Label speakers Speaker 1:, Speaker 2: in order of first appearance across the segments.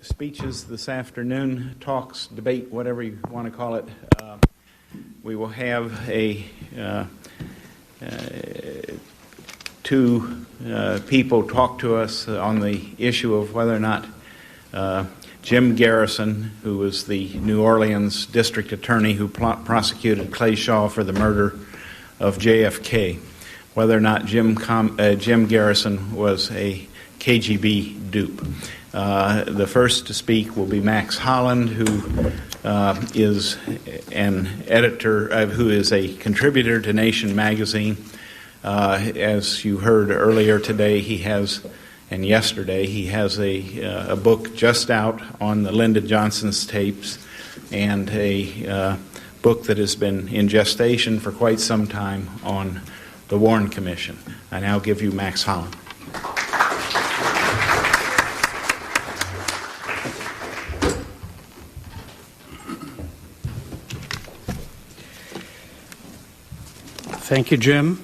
Speaker 1: speeches this afternoon, talks, debate, whatever you want to call it. We will have two people talk to us on the issue of whether or not Jim Garrison, who was the New Orleans district attorney who prosecuted Clay Shaw for the murder of JFK, whether or not Jim Garrison was a KGB dupe. The first to speak will be Max Holland, who is an editor, who is a contributor to Nation magazine. As you heard earlier today, and yesterday, he has a book just out on the Lyndon Johnson's tapes, and a book that has been in gestation for quite some time on the Warren Commission. I now give you Max Holland.
Speaker 2: Thank you, Jim.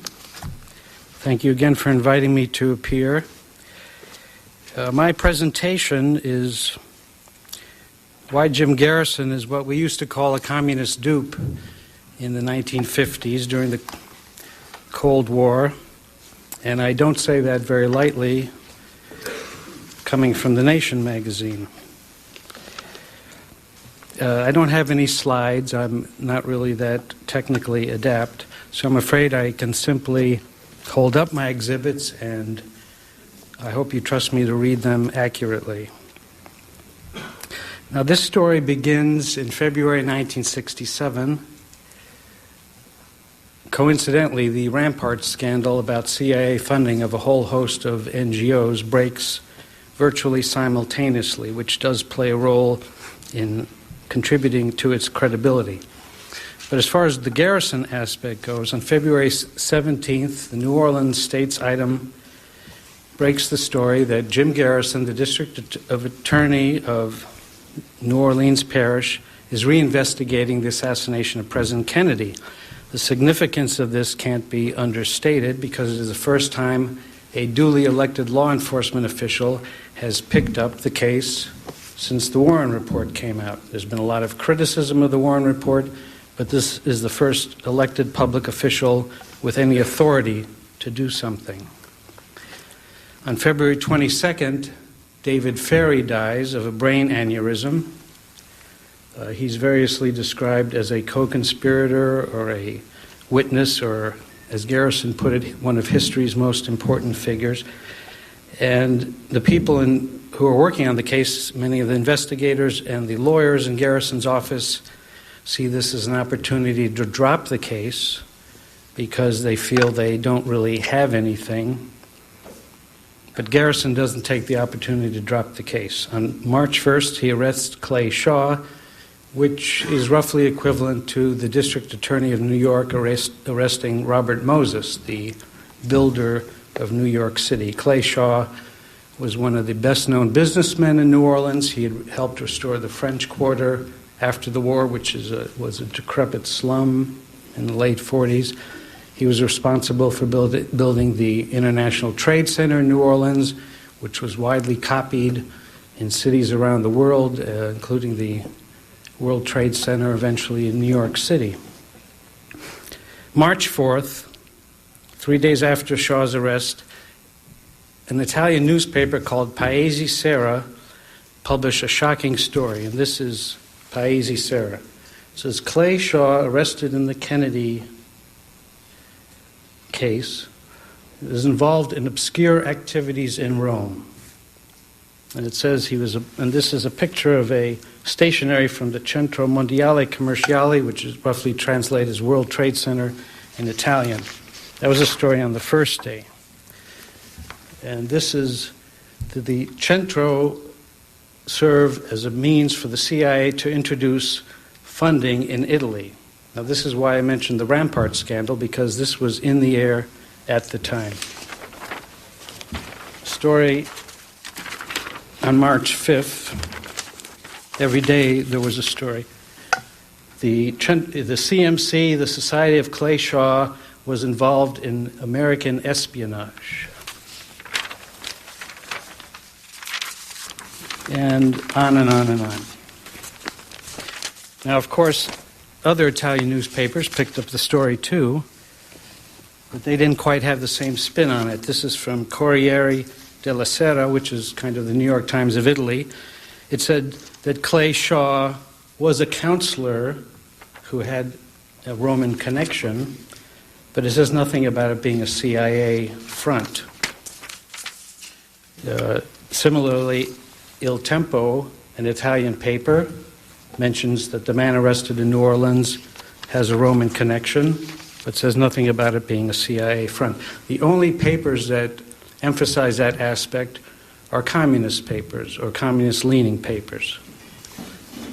Speaker 2: Thank you again for inviting me to appear. My presentation is why Jim Garrison is what we used to call a communist dupe in the 1950s during the Cold War, and I don't say that very lightly, coming from the Nation magazine. I don't have any slides. I'm not really that technically adept, so I'm afraid I can simply hold up my exhibits, and I hope you trust me to read them accurately. Now, this story begins in February 1967. Coincidentally, the Rampart scandal about CIA funding of a whole host of NGOs breaks virtually simultaneously, which does play a role in contributing to its credibility. But as far as the Garrison aspect goes, on February 17th, the New Orleans State's item breaks the story that Jim Garrison, the district attorney of New Orleans Parish, is reinvestigating the assassination of President Kennedy. The significance of this can't be understated because it is the first time a duly elected law enforcement official has picked up the case since the Warren Report came out. There's been a lot of criticism of the Warren Report, but this is the first elected public official with any authority to do something. On February 22nd, David Ferry dies of a brain aneurysm. He's variously described as a co-conspirator or a witness, or, as Garrison put it, one of history's most important figures. And the people who are working on the case, many of the investigators and the lawyers in Garrison's office, see this as an opportunity to drop the case because they feel they don't really have anything. But Garrison doesn't take the opportunity to drop the case. On March 1st, he arrests Clay Shaw, which is roughly equivalent to the district attorney of New York arresting Robert Moses, the builder of New York City. Clay Shaw was one of the best-known businessmen in New Orleans. He had helped restore the French Quarter after the war, which was a decrepit slum in the late 40s. He was responsible for building the International Trade Center in New Orleans, which was widely copied in cities around the world, including the World Trade Center eventually in New York City. March 4th, 3 days after Shaw's arrest, an Italian newspaper called Paese Sera published a shocking story, and this is Paese Sera. It says, Clay Shaw, arrested in the Kennedy case, is involved in obscure activities in Rome. And it says and this is a picture of a stationery from the Centro Mondiale Commerciale, which is roughly translated as World Trade Center in Italian. That was a story on the first day. And this is the Centro serve as a means for the CIA to introduce funding in Italy. Now, this is why I mentioned the Rampart scandal, because this was in the air at the time. Story on March 5th, every day there was a story. The CMC, the Society of Clay Shaw, was involved in American espionage. and on and on and on. Now, of course, other Italian newspapers picked up the story too, but they didn't quite have the same spin on it. This is from Corriere della Sera, which is kind of the New York Times of Italy. It said that Clay Shaw was a counselor who had a Roman connection, but it says nothing about it being a CIA front. Similarly, Il Tempo, an Italian paper, mentions that the man arrested in New Orleans has a Roman connection, but says nothing about it being a CIA front. The only papers that emphasize that aspect are communist papers or communist-leaning papers.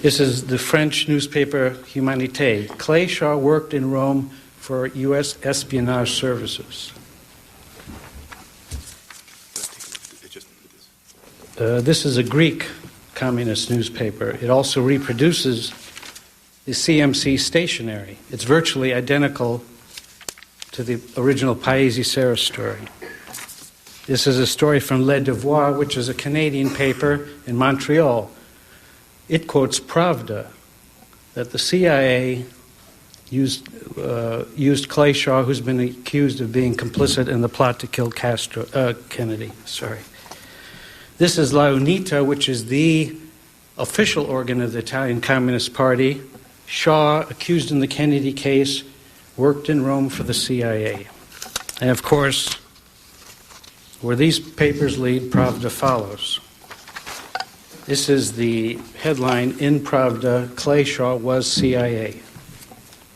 Speaker 2: This is the French newspaper Humanité. Clay Shaw worked in Rome for U.S. espionage services. This is a Greek communist newspaper. It also reproduces the CMC stationery. It's virtually identical to the original Paesi Serra story. This is a story from Le Devoir, which is a Canadian paper in Montreal. It quotes Pravda, that the CIA used Clay Shaw, who's been accused of being complicit in the plot to kill Kennedy. This is La Unita, which is the official organ of the Italian Communist Party. Shaw, accused in the Kennedy case, worked in Rome for the CIA. And of course, where these papers lead, Pravda follows. This is the headline in Pravda: Clay Shaw was CIA,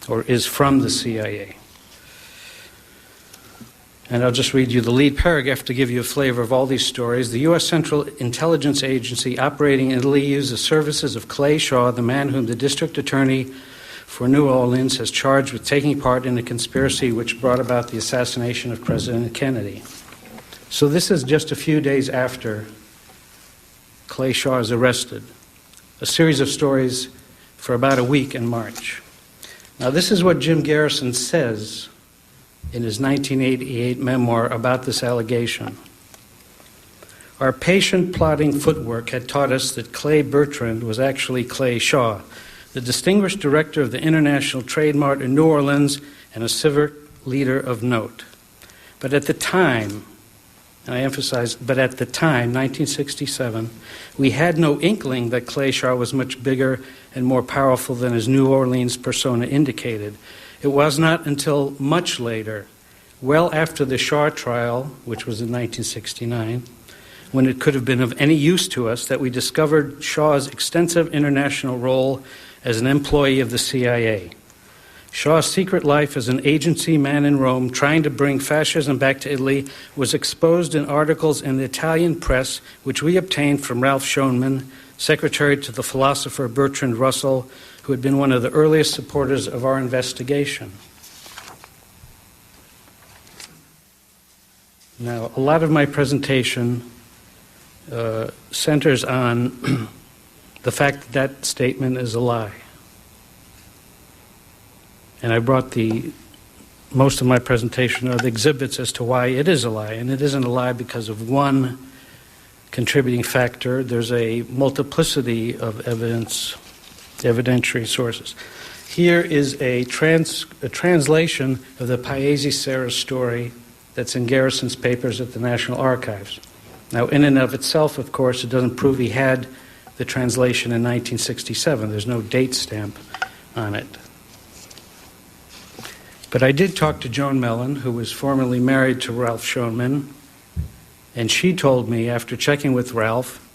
Speaker 2: or is from the CIA. And I'll just read you the lead paragraph to give you a flavor of all these stories. The U.S. Central Intelligence Agency operating in Italy used the services of Clay Shaw, the man whom the district attorney for New Orleans has charged with taking part in a conspiracy which brought about the assassination of President Kennedy. So this is just a few days after Clay Shaw is arrested. A series of stories for about a week in March. Now this is what Jim Garrison says in his 1988 memoir about this allegation. Our patient plotting footwork had taught us that Clay Bertrand was actually Clay Shaw, the distinguished director of the International Trade Mart in New Orleans and a civic leader of note. But at the time, and I emphasize, but at the time, 1967, we had no inkling that Clay Shaw was much bigger and more powerful than his New Orleans persona indicated. It was not until much later, well after the Shaw trial, which was in 1969, when it could have been of any use to us, that we discovered Shaw's extensive international role as an employee of the CIA. Shaw's secret life as an agency man in Rome trying to bring fascism back to Italy was exposed in articles in the Italian press, which we obtained from Ralph Schoenman, secretary to the philosopher Bertrand Russell, who had been one of the earliest supporters of our investigation. Now, a lot of my presentation centers on the fact that that statement is a lie. And I brought most of my presentation are the exhibits as to why it is a lie. And it isn't a lie because of one contributing factor. There's a multiplicity of evidentiary sources. Here is a translation of the Paesi Serra story that's in Garrison's papers at the National Archives. Now, in and of itself, of course, it doesn't prove he had the translation in 1967. There's no date stamp on it. But I did talk to Joan Mellon, who was formerly married to Ralph Schoenman, and she told me, after checking with Ralph,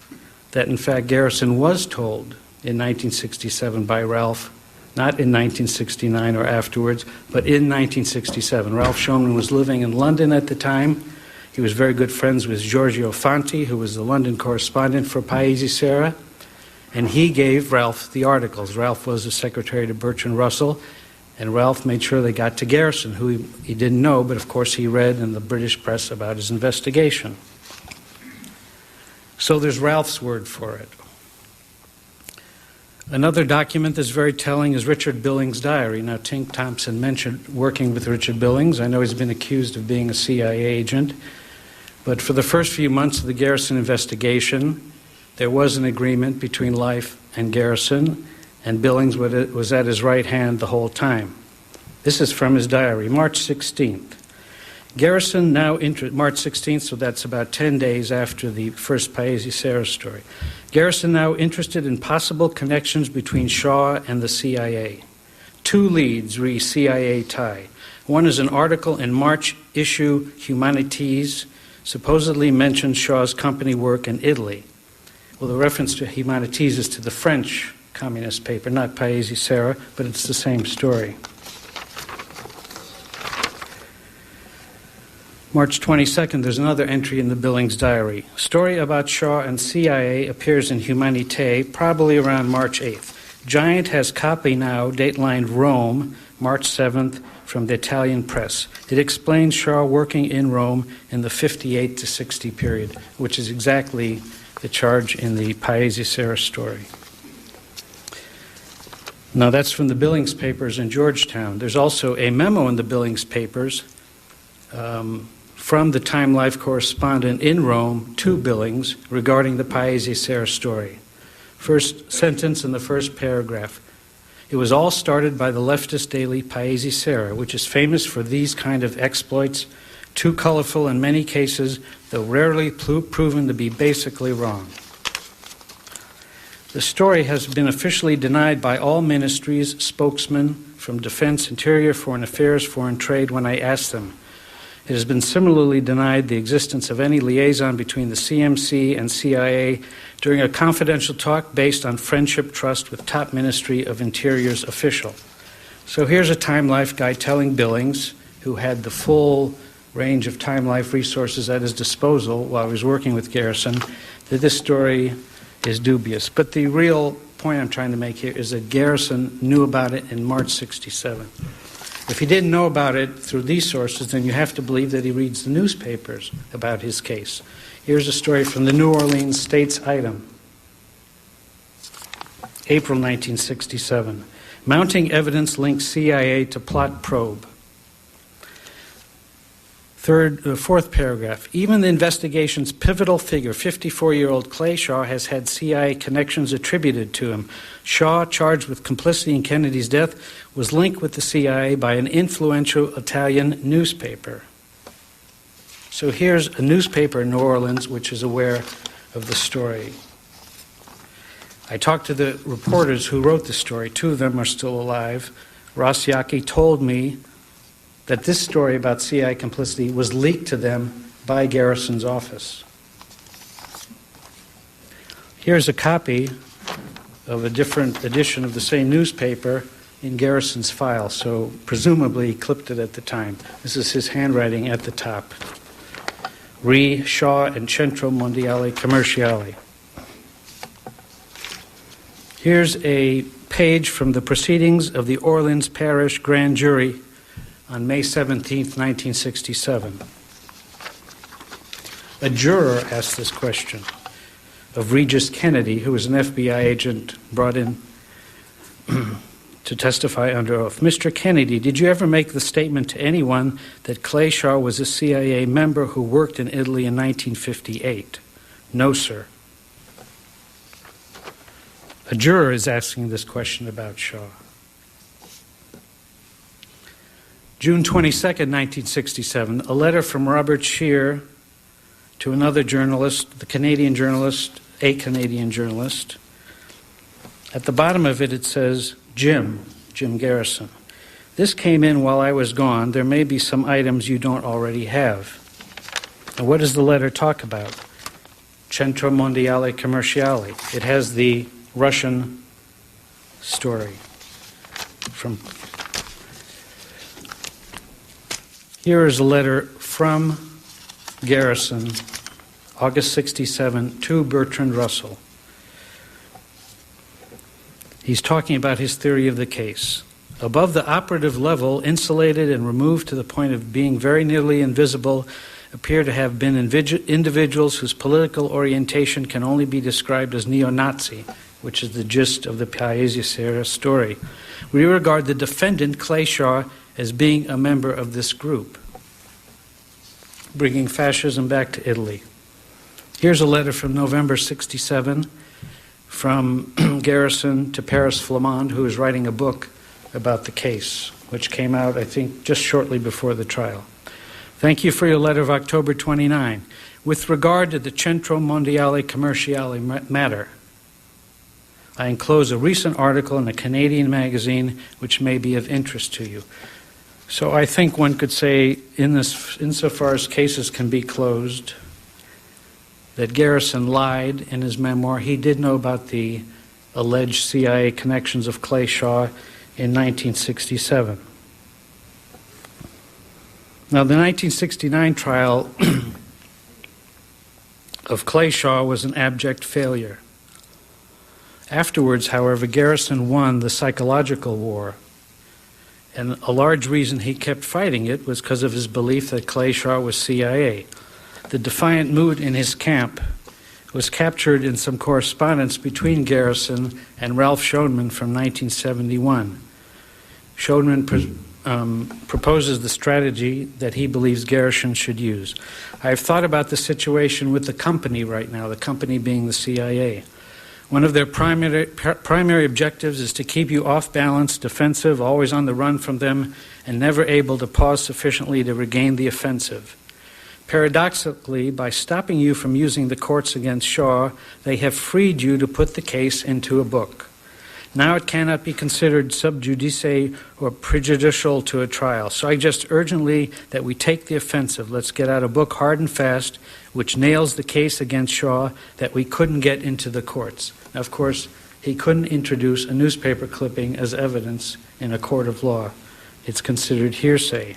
Speaker 2: that in fact Garrison was told in 1967 by Ralph, not in 1969 or afterwards, but in 1967. Ralph Schoenman was living in London at the time. He was very good friends with Giorgio Fanti, who was the London correspondent for Paesi Serra, and he gave Ralph the articles. Ralph was the secretary to Bertrand Russell, and Ralph made sure they got to Garrison, who he didn't know, but of course he read in the British press about his investigation. So there's Ralph's word for it. Another document that's very telling is Richard Billings' diary. Now, Tink Thompson mentioned working with Richard Billings. I know he's been accused of being a CIA agent. But for the first few months of the Garrison investigation, There was an agreement between Life and Garrison, and Billings was at his right hand the whole time. This is from his diary, March 16th. Garrison now March 16th, so that's about 10 days after the first Paesi Serra story. Garrison now interested in possible connections between Shaw and the CIA. 2 leads re CIA tie. One is an article in March issue Humanities, supposedly mentions Shaw's company work in Italy. Well, the reference to Humanities is to the French communist paper, not Paesi Serra, but it's the same story. March 22nd, there's another entry in the Billings diary. Story about Shaw and CIA appears in Humanité, probably around March 8th. Giant has copy now, datelined Rome, March 7th, from the Italian press. It explains Shaw working in Rome in the 58 to 60 period, which is exactly the charge in the Paesi Serra story. Now that's from the Billings papers in Georgetown. There's also a memo in the Billings papers from the Time Life correspondent in Rome to Billings regarding the Paesi Serra story. First sentence in the first paragraph. It was all started by the leftist daily Paesi Serra, which is famous for these kind of exploits, too colorful in many cases, though rarely proven to be basically wrong. The story has been officially denied by all ministries, spokesmen from Defense, Interior, Foreign Affairs, Foreign Trade when I asked them. It has been similarly denied the existence of any liaison between the CMC and CIA during a confidential talk based on friendship trust with top Ministry of Interior's official. So here's a Time Life guy telling Billings, who had the full range of Time Life resources at his disposal while he was working with Garrison, that this story is dubious. But the real point I'm trying to make here is that Garrison knew about it in March 67. If he didn't know about it through these sources, then you have to believe that he reads the newspapers about his case. Here's a story from the New Orleans States Item, April 1967. Mounting evidence links CIA to plot probe. Fourth paragraph. Even the investigation's pivotal figure, 54-year-old Clay Shaw, has had CIA connections attributed to him. Shaw, charged with complicity in Kennedy's death, was linked with the CIA by an influential Italian newspaper. So here's a newspaper in New Orleans which is aware of the story. I talked to the reporters who wrote the story. 2 of them are still alive. Ross Yockey told me that this story about CIA complicity was leaked to them by Garrison's office. Here's a copy of a different edition of the same newspaper in Garrison's file, so presumably he clipped it at the time. This is his handwriting at the top. Re Shaw and Centro Mondiale Commerciale. Here's a page from the proceedings of the Orleans Parish Grand Jury on May 17, 1967. A juror asked this question of Regis Kennedy, who was an FBI agent brought in to testify under oath. Mr. Kennedy, did you ever make the statement to anyone that Clay Shaw was a CIA member who worked in Italy in 1958? No, sir. A juror is asking this question about Shaw. June 22, 1967, a letter from Robert Scheer to another journalist, a Canadian journalist. At the bottom of it, it says, Jim Garrison. This came in while I was gone. There may be some items you don't already have. And what does the letter talk about? Centro Mondiale Commerciale. It has the Russian story from. Here is a letter from Garrison, August 67, to Bertrand Russell. He's talking about his theory of the case. Above the operative level, insulated and removed to the point of being very nearly invisible, appear to have been individuals whose political orientation can only be described as neo-Nazi, which is the gist of the Paesi Serra story. We regard the defendant, Clay Shaw, as being a member of this group, bringing fascism back to Italy. Here's a letter from November 67 from Garrison to Paris Flamand, who is writing a book about the case, which came out, I think, just shortly before the trial. Thank you for your letter of October 29. With regard to the Centro Mondiale Commerciale matter, I enclose a recent article in a Canadian magazine which may be of interest to you. So I think one could say, insofar as cases can be closed, that Garrison lied in his memoir. He did know about the alleged CIA connections of Clay Shaw in 1967. Now, the 1969 trial of Clay Shaw was an abject failure. Afterwards, however, Garrison won the psychological war, and a large reason he kept fighting it was because of his belief that Clay Shaw was CIA. The defiant mood in his camp was captured in some correspondence between Garrison and Ralph Schoenman from 1971. Schoenman proposes the strategy that he believes Garrison should use. I've thought about the situation with the company right now, the company being the CIA. One of their primary objectives is to keep you off balance, defensive, always on the run from them, and never able to pause sufficiently to regain the offensive. Paradoxically, by stopping you from using the courts against Shaw, they have freed you to put the case into a book. Now it cannot be considered sub judice or prejudicial to a trial. So I just urgently that we take the offensive. Let's get out a book hard and fast, which nails the case against Shaw that we couldn't get into the courts. Now, of course, he couldn't introduce a newspaper clipping as evidence in a court of law. It's considered hearsay.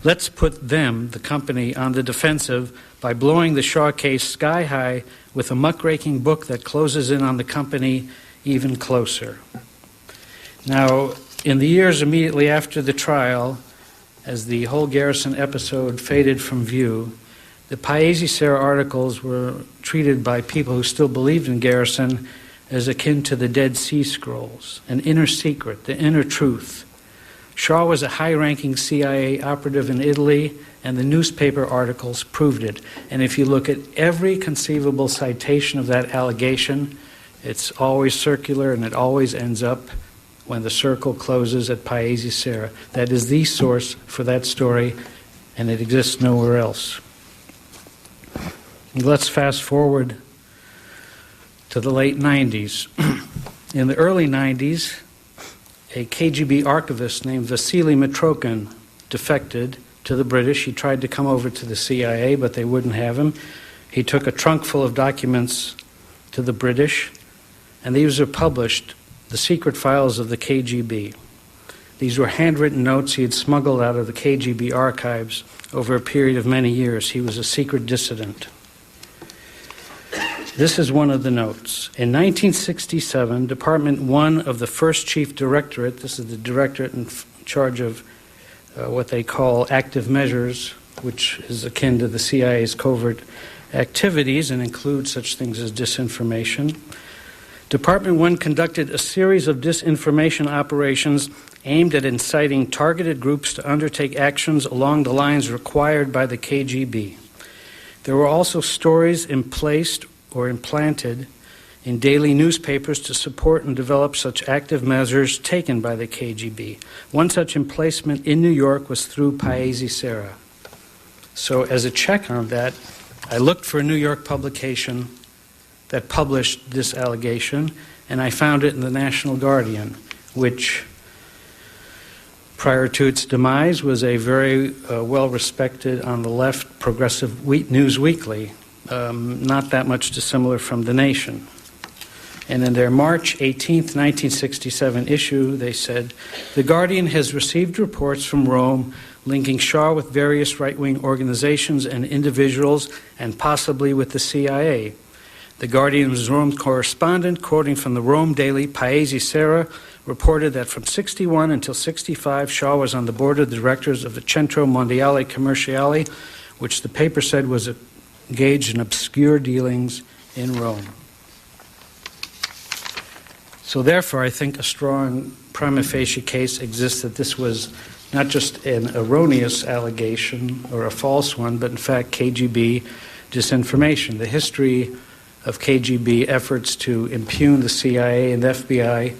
Speaker 2: Let's put them, the company, on the defensive by blowing the Shaw case sky high with a muckraking book that closes in on the company even closer. Now, in the years immediately after the trial, as the whole Garrison episode faded from view, the Paesi Serra articles were treated by people who still believed in Garrison as akin to the Dead Sea Scrolls, an inner secret, the inner truth. Shaw was a high-ranking CIA operative in Italy, and the newspaper articles proved it. And if you look at every conceivable citation of that allegation, it's always circular, and it always ends up when the circle closes at Paesi Serra. That is the source for that story, and it exists nowhere else. Let's fast forward to the late 90s. In the early 90s, a KGB archivist named Vasily Mitrokhin defected to the British. He tried to come over to the CIA, but they wouldn't have him. He took a trunk full of documents to the British, and these were published, the secret files of the KGB. These were handwritten notes he had smuggled out of the KGB archives over a period of many years. He was a secret dissident. This is one of the notes. In 1967, Department 1 of the First Chief Directorate, this is the directorate in charge of what they call active measures, which is akin to the CIA's covert activities and includes such things as disinformation. Department 1 conducted a series of disinformation operations aimed at inciting targeted groups to undertake actions along the lines required by the KGB. There were also stories emplaced or implanted in daily newspapers to support and develop such active measures taken by the KGB. One such emplacement in New York was through Paesi Serra. So as a check on that, I looked for a New York publication that published this allegation, and I found it in the National Guardian, which prior to its demise was a very well-respected, on the left, progressive news weekly, not that much dissimilar from The Nation. And in their March 18th, 1967 issue, they said, "The Guardian has received reports from Rome linking Shaw with various right-wing organizations and individuals and possibly with the CIA. The Guardian's Rome correspondent, quoting from the Rome daily Paesi Serra, reported that from 61 until 65, Shaw was on the board of directors of the Centro Mondiale Commerciale, which the paper said was engaged in obscure dealings in Rome." So therefore, I think a strong prima facie case exists that this was not just an erroneous allegation or a false one, but in fact KGB disinformation. The history of KGB efforts to impugn the CIA and the FBI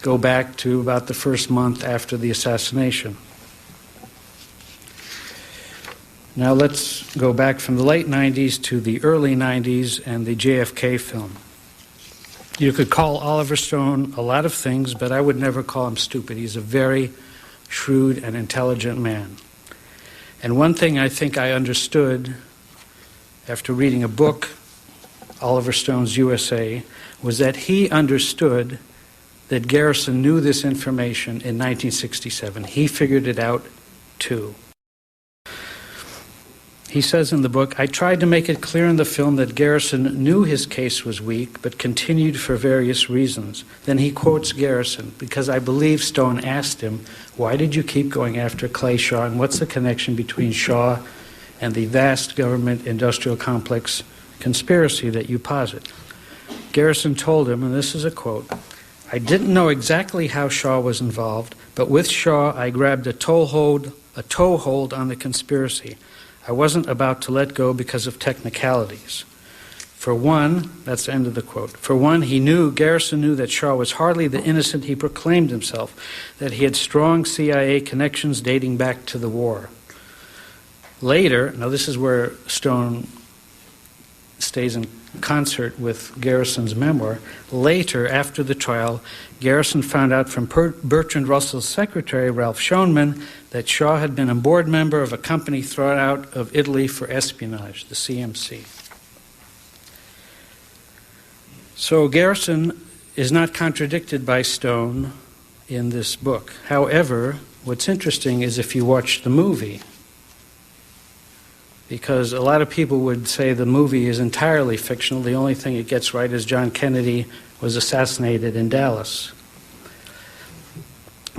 Speaker 2: go back to about the first month after the assassination. Now let's go back from the late 90s to the early 90s and the JFK film. You could call Oliver Stone a lot of things, but I would never call him stupid. He's a very shrewd and intelligent man. And one thing I think I understood after reading a book, Oliver Stone's USA, was that he understood that Garrison knew this information in 1967. He figured it out too. He says in the book, I tried to make it clear in the film that Garrison knew his case was weak, but continued for various reasons. Then he quotes Garrison, because I believe Stone asked him, why did you keep going after Clay Shaw, and what's the connection between Shaw and the vast government-industrial complex conspiracy that you posit? Garrison told him, and this is a quote, I didn't know exactly how Shaw was involved, but with Shaw I grabbed a toehold on the conspiracy. I wasn't about to let go because of technicalities. For one, that's the end of the quote. For one, Garrison knew that Shaw was hardly the innocent he proclaimed himself, that he had strong CIA connections dating back to the war. Later, now this is where Stone stays in concert with Garrison's memoir. Later, after the trial, Garrison found out from Bertrand Russell's secretary, Ralph Schoenman, that Shaw had been a board member of a company thrown out of Italy for espionage, the CMC. So Garrison is not contradicted by Stone in this book. However, what's interesting is if you watch the movie, because a lot of people would say the movie is entirely fictional. The only thing it gets right is John Kennedy was assassinated in Dallas.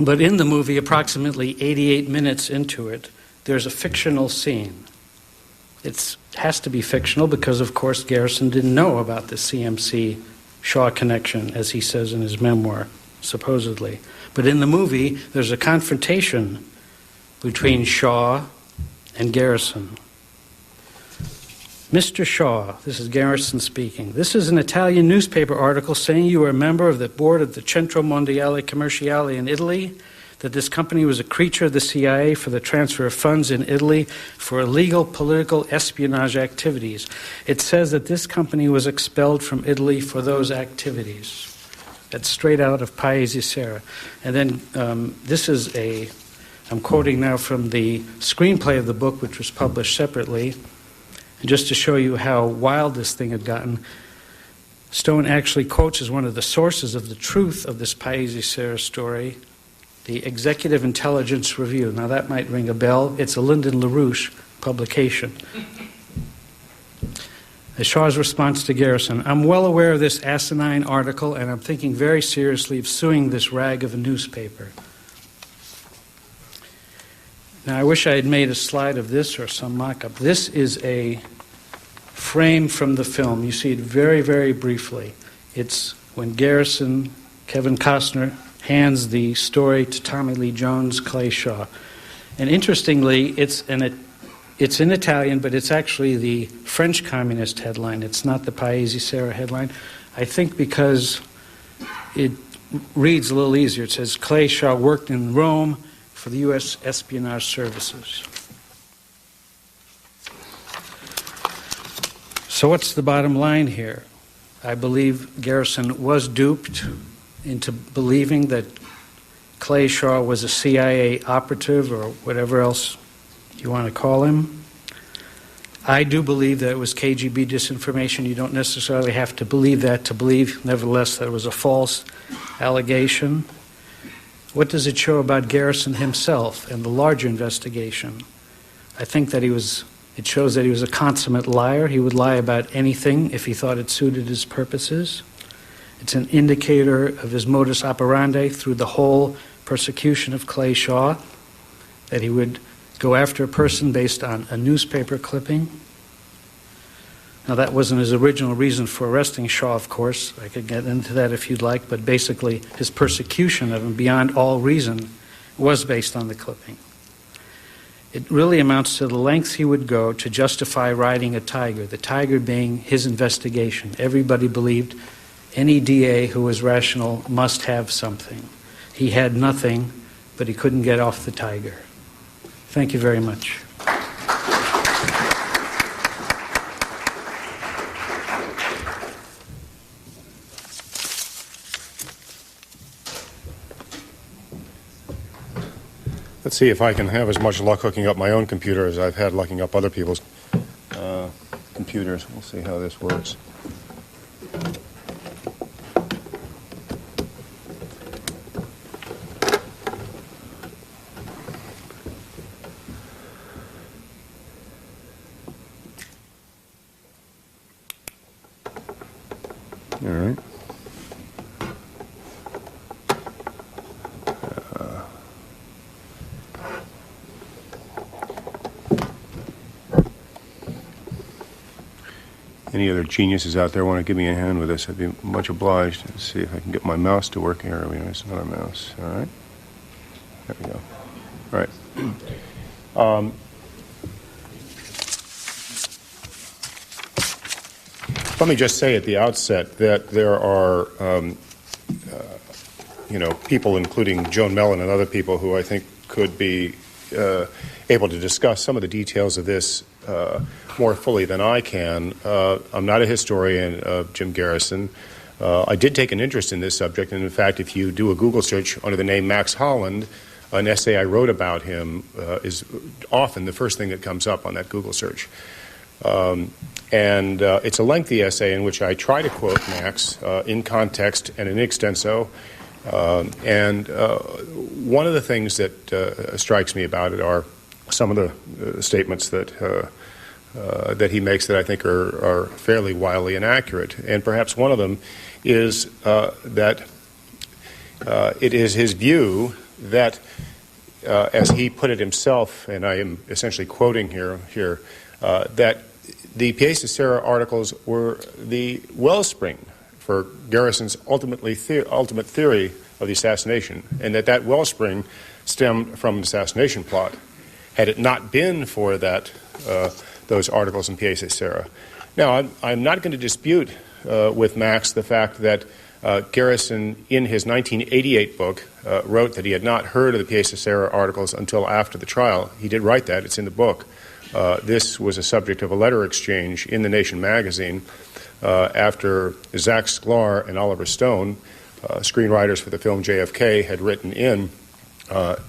Speaker 2: But in the movie, approximately 88 minutes into it, there's a fictional scene. It has to be fictional because, of course, Garrison didn't know about the CMC Shaw connection, as he says in his memoir, supposedly. But in the movie, there's a confrontation between Shaw and Garrison. Mr. Shaw, this is Garrison speaking, this is an Italian newspaper article saying you were a member of the board of the Centro Mondiale Commerciale in Italy, that this company was a creature of the CIA for the transfer of funds in Italy for illegal political espionage activities. It says that this company was expelled from Italy for those activities. That's straight out of Paesi Sera. And then I'm quoting now from the screenplay of the book, which was published separately. And just to show you how wild this thing had gotten, Stone actually quotes as one of the sources of the truth of this Paesi Sera story, the Executive Intelligence Review. Now that might ring a bell. It's a Lyndon LaRouche publication. Shaw's response to Garrison, I'm well aware of this asinine article, and I'm thinking very seriously of suing this rag of a newspaper. Now, I wish I had made a slide of this or some mock-up. This is a frame from the film. You see it very, very briefly. It's when Garrison, Kevin Costner, hands the story to Tommy Lee Jones, Clay Shaw. And interestingly, it's in Italian, but it's actually the French communist headline. It's not the Paesi Sera headline. I think because it reads a little easier. It says, Clay Shaw worked in Rome for the U.S. espionage services. So what's the bottom line here? I believe Garrison was duped into believing that Clay Shaw was a CIA operative or whatever else you want to call him. I do believe that it was KGB disinformation. You don't necessarily have to believe that to believe, nevertheless, that it was a false allegation. What does it show about Garrison himself and the larger investigation? I think that it shows that he was a consummate liar. He would lie about anything if he thought it suited his purposes. It's an indicator of his modus operandi through the whole persecution of Clay Shaw, that he would go after a person based on a newspaper clipping. Now, that wasn't his original reason for arresting Shaw, of course. I could get into that if you'd like, but basically his persecution of him beyond all reason was based on the clipping. It really amounts to the lengths he would go to justify riding a tiger, the tiger being his investigation. Everybody believed any DA who was rational must have something. He had nothing, but he couldn't get off the tiger. Thank you very much.
Speaker 3: Let's see if I can have as much luck hooking up my own computer as I've had looking up other people's computers. We'll see how this works. All right. Any other geniuses out there want to give me a hand with this? I'd be much obliged. Let's see if I can get my mouse to work here. It's not a mouse. All right. There we go. All right. Let me just say at the outset that there are, people, including Joan Mellon and other people, who I think could be able to discuss some of the details of this more fully than I can. I'm not a historian of Jim Garrison. I did take an interest in this subject, and in fact, if you do a Google search under the name Max Holland, an essay I wrote about him is often the first thing that comes up on that Google search. And it's a lengthy essay in which I try to quote Max in context and in extenso. And one of the things that strikes me about it are some of the statements that he makes that I think are fairly wildly inaccurate. And perhaps one of them is that it is his view that, as he put it himself, and I am essentially quoting here, that the Pièce de Serre articles were the wellspring for Garrison's ultimate theory of the assassination, and that wellspring stemmed from an assassination plot. Had it not been for those articles in Pièce de Serre. Now, I'm not going to dispute with Max the fact that Garrison, in his 1988 book, wrote that he had not heard of the Pièce de Serre articles until after the trial. He did write that. It's in the book. This was a subject of a letter exchange in The Nation magazine after Zach Sklar and Oliver Stone, screenwriters for the film JFK, had written in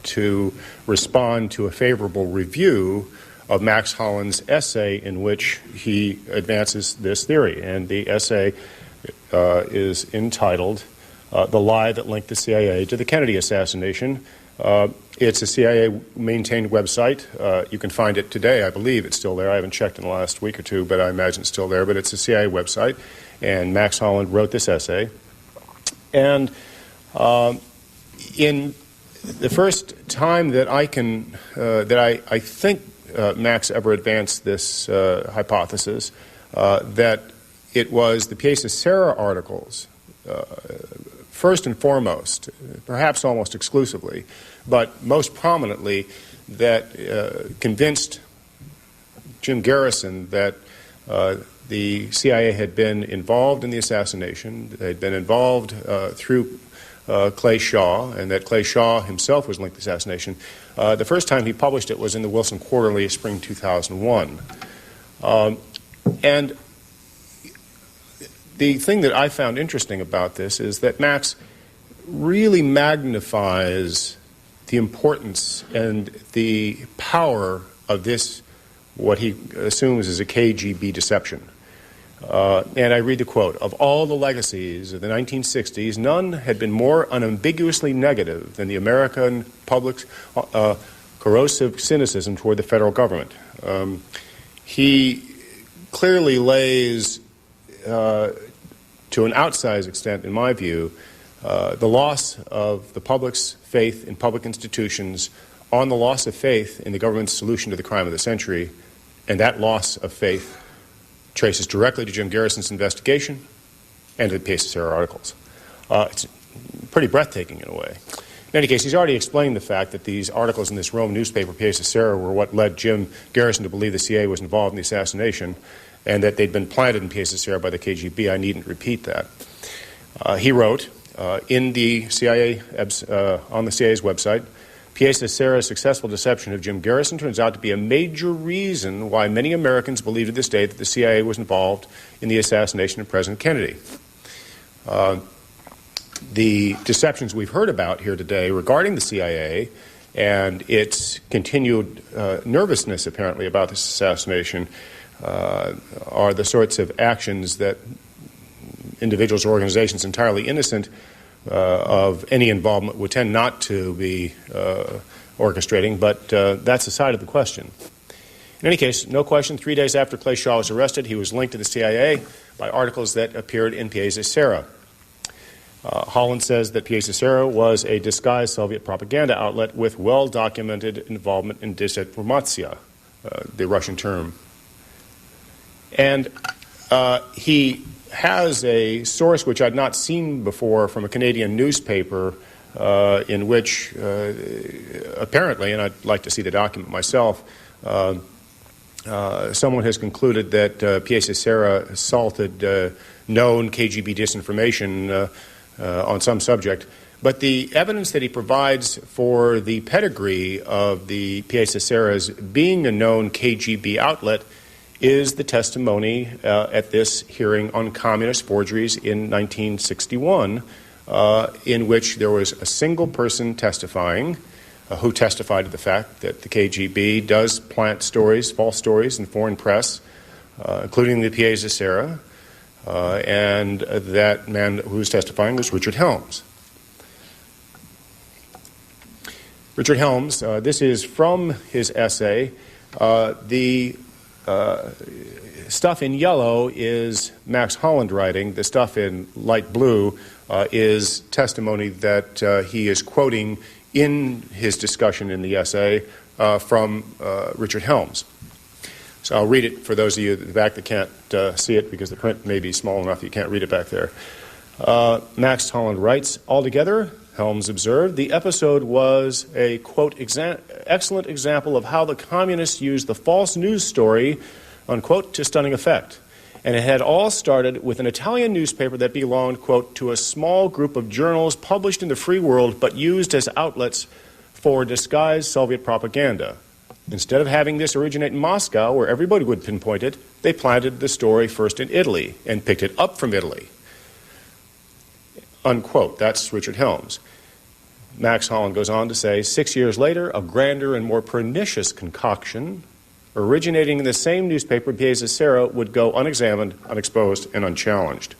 Speaker 3: to respond to a favorable review of Max Holland's essay in which he advances this theory. And the essay is entitled The Lie That Linked the CIA to the Kennedy Assassination. It's a CIA-maintained website. You can find it today. I believe it's still there. I haven't checked in the last week or two, but I imagine it's still there. But it's a CIA website, and Max Holland wrote this essay. And in the first time that I think Max ever advanced this hypothesis, that it was the Pièce de Serre articles, first and foremost, perhaps almost exclusively, but most prominently, that convinced Jim Garrison that the CIA had been involved in the assassination, they'd been involved through Clay Shaw, and that Clay Shaw himself was linked to the assassination. The first time he published it was in the Wilson Quarterly, spring 2001. And the thing that I found interesting about this is that Max really magnifies the importance and the power of this, what he assumes is a KGB deception. And I read the quote, "Of all the legacies of the 1960s, none had been more unambiguously negative than the American public's corrosive cynicism toward the federal government." He clearly lays, to an outsized extent, in my view, the loss of the public's faith in public institutions on the loss of faith in the government's solution to the crime of the century, and that loss of faith traces directly to Jim Garrison's investigation and to the Pièce de Serre articles. It's pretty breathtaking in a way. In any case, he's already explained the fact that these articles in this Rome newspaper, Pièce Sera, were what led Jim Garrison to believe the CIA was involved in the assassination, and that they'd been planted in Pièce Sera by the KGB. I needn't repeat that. He wrote in the CIA on the CIA's website, Pièce Sera's successful deception of Jim Garrison turns out to be a major reason why many Americans believe to this day that the CIA was involved in the assassination of President Kennedy. The deceptions we've heard about here today regarding the CIA and its continued nervousness, apparently, about this assassination are the sorts of actions that individuals or organizations entirely innocent of any involvement would tend not to be orchestrating, but that's the side of the question. In any case, no question, 3 days after Clay Shaw was arrested, he was linked to the CIA by articles that appeared in Pièce Sera. Holland says that Pièce Sera was a disguised Soviet propaganda outlet with well-documented involvement in desinformatia, the Russian term. And he has a source which I'd not seen before from a Canadian newspaper in which apparently, and I'd like to see the document myself, someone has concluded that Pièce Sera assaulted known KGB disinformation on some subject. But the evidence that he provides for the pedigree of the Pièce Sera's being a known KGB outlet is the testimony at this hearing on communist forgeries in 1961, in which there was a single person testifying who testified to the fact that the KGB does plant stories, false stories in foreign press, including the Pièce Sera, and that man who was testifying was Richard Helms. Richard Helms, this is from his essay. The stuff in yellow is Max Holland writing. The stuff in light blue is testimony that he is quoting in his discussion in the essay from Richard Helms. So I'll read it for those of you at the back that can't see it because the print may be small enough you can't read it back there. Max Holland writes, altogether, Helms observed, the episode was a, quote, excellent example of how the communists used the false news story, unquote, to stunning effect. And it had all started with an Italian newspaper that belonged, quote, to a small group of journals published in the free world but used as outlets for disguised Soviet propaganda. Instead of having this originate in Moscow, where everybody would pinpoint it, they planted the story first in Italy and picked it up from Italy. Unquote. That's Richard Helms. Max Holland goes on to say, 6 years later, a grander and more pernicious concoction originating in the same newspaper, Pièce Sera, would go unexamined, unexposed, and unchallenged.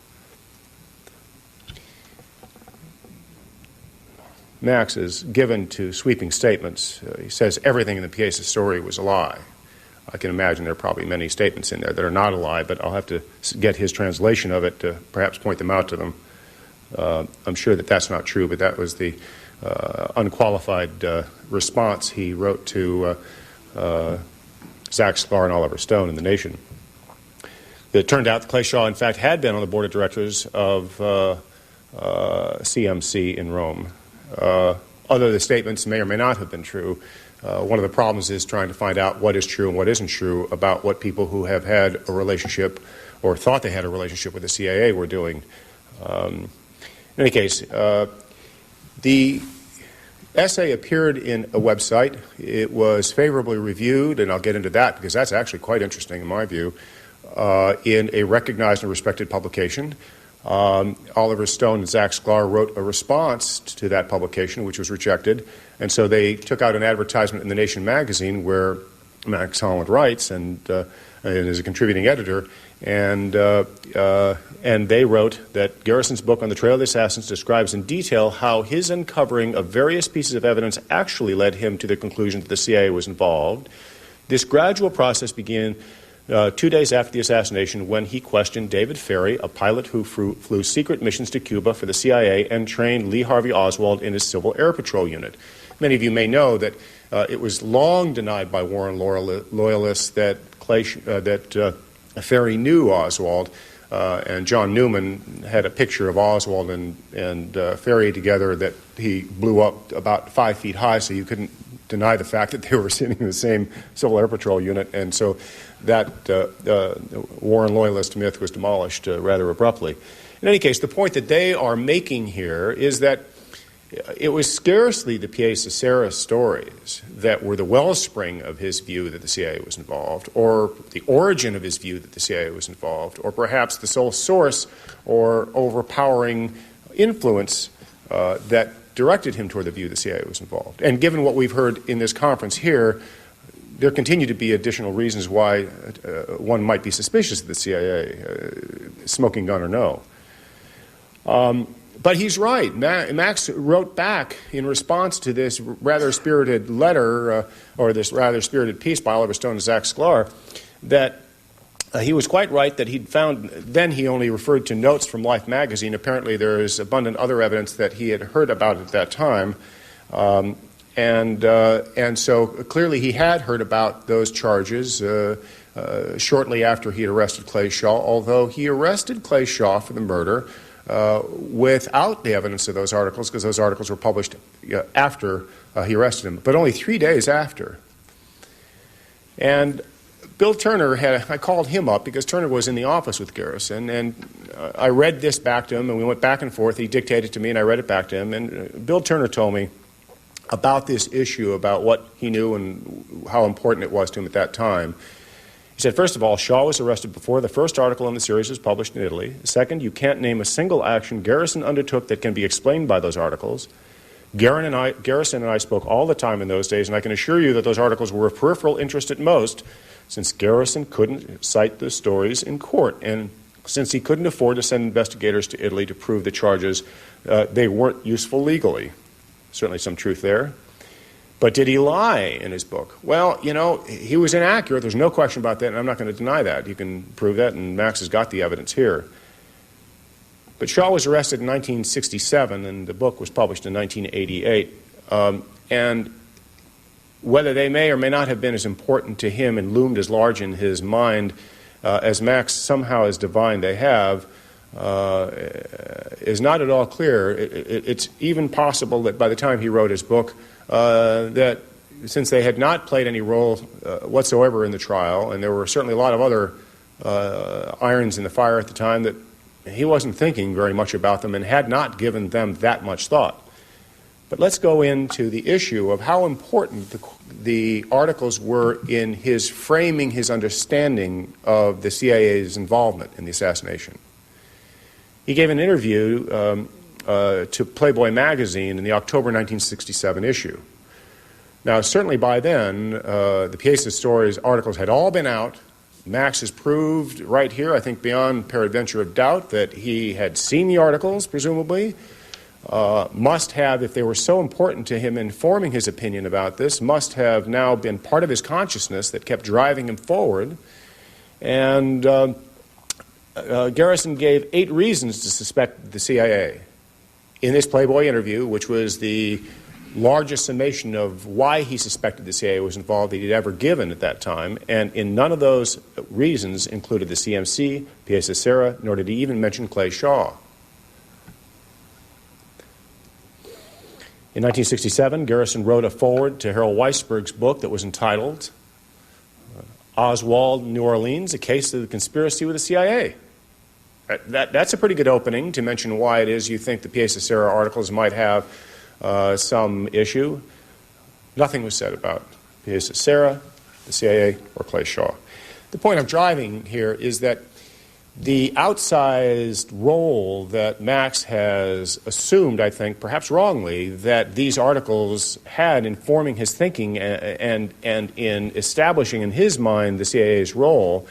Speaker 3: Max is given to sweeping statements. He says everything in the Pièce story was a lie. I can imagine there are probably many statements in there that are not a lie, but I'll have to get his translation of it to perhaps point them out to them. I'm sure that that's not true, but that was the unqualified response he wrote to Zach Sklar and Oliver Stone in The Nation. It turned out that Clay Shaw, in fact, had been on the board of directors of CMC in Rome. Although the statements may or may not have been true, one of the problems is trying to find out what is true and what isn't true about what people who have had a relationship or thought they had a relationship with the CIA were doing. In any case, the essay appeared in a website. It was favorably reviewed, and I'll get into that because that's actually quite interesting in my view, in a recognized and respected publication. Oliver Stone and Zach Sklar wrote a response to that publication, which was rejected, and so they took out an advertisement in The Nation magazine where Max Holland writes and is a contributing editor, and they wrote that Garrison's book on the Trail of the Assassins describes in detail how his uncovering of various pieces of evidence actually led him to the conclusion that the CIA was involved. This gradual process began 2 days after the assassination when he questioned David Ferry, a pilot who flew secret missions to Cuba for the CIA and trained Lee Harvey Oswald in his Civil Air Patrol unit. Many of you may know that it was long denied by Warren loyalists that Ferry knew Oswald. and John Newman had a picture of Oswald and Ferry together that he blew up about 5 feet high, so you couldn't deny the fact that they were sitting in the same Civil Air Patrol unit, and so that Warren Loyalist myth was demolished rather abruptly. In any case, the point that they are making here is that it was scarcely the Pièce de Serra stories that were the wellspring of his view that the CIA was involved, or the origin of his view that the CIA was involved, or perhaps the sole source or overpowering influence that directed him toward the view the CIA was involved. And given what we've heard in this conference here, there continue to be additional reasons why one might be suspicious of the CIA, smoking gun or no. But he's right. Max wrote back in response to this rather spirited letter, or this rather spirited piece by Oliver Stone and Zach Sklar, that he was quite right that he'd found, then he only referred to notes from Life magazine. Apparently there is abundant other evidence that he had heard about at that time. And so clearly he had heard about those charges shortly after he had arrested Clay Shaw, although he arrested Clay Shaw for the murder without the evidence of those articles, because those articles were published after he arrested him, but only 3 days after. And Bill Turner I called him up because Turner was in the office with Garrison, and I read this back to him, and we went back and forth. He dictated to me, and I read it back to him, and Bill Turner told me about this issue, about what he knew and how important it was to him at that time. He said, first of all, Shaw was arrested before the first article in the series was published in Italy. Second, you can't name a single action Garrison undertook that can be explained by those articles. Garrison and I spoke all the time in those days, and I can assure you that those articles were of peripheral interest at most, since Garrison couldn't cite the stories in court, and since he couldn't afford to send investigators to Italy to prove the charges, they weren't useful legally. Certainly some truth there. But did he lie in his book? Well, you know, he was inaccurate. There's no question about that, and I'm not going to deny that. You can prove that, and Max has got the evidence here. But Shaw was arrested in 1967, and the book was published in 1988. And whether they may or may not have been as important to him and loomed as large in his mind as Max somehow has divined they have, is not at all clear. It's even possible that by the time he wrote his book, that since they had not played any role whatsoever in the trial, and there were certainly a lot of other irons in the fire at the time, that he wasn't thinking very much about them and had not given them that much thought. But let's go into the issue of how important the articles were in his framing his understanding of the CIA's involvement in the assassination. He gave an interview to Playboy magazine in the October 1967 issue. Now, certainly by then, the Pièce de Stories articles had all been out. Max has proved right here, I think beyond peradventure of doubt, that he had seen the articles, presumably, must have, if they were so important to him in forming his opinion about this, must have now been part of his consciousness that kept driving him forward. And Garrison gave 8 reasons to suspect the CIA in this Playboy interview, which was the largest summation of why he suspected the CIA was involved that he'd ever given at that time, and in none of those reasons included the CMC, Pièce de Serra, nor did he even mention Clay Shaw. In 1967, Garrison wrote a foreword to Harold Weisberg's book that was entitled Oswald, New Orleans, A Case of the Conspiracy with the CIA. That's a pretty good opening to mention why it is you think the Pièce de Serra articles might have some issue. Nothing was said about Pièce de Serra, the CIA, or Clay Shaw. The point I'm driving here is that the outsized role that Max has assumed, I think, perhaps wrongly, that these articles had in forming his thinking and in establishing in his mind the CIA's role,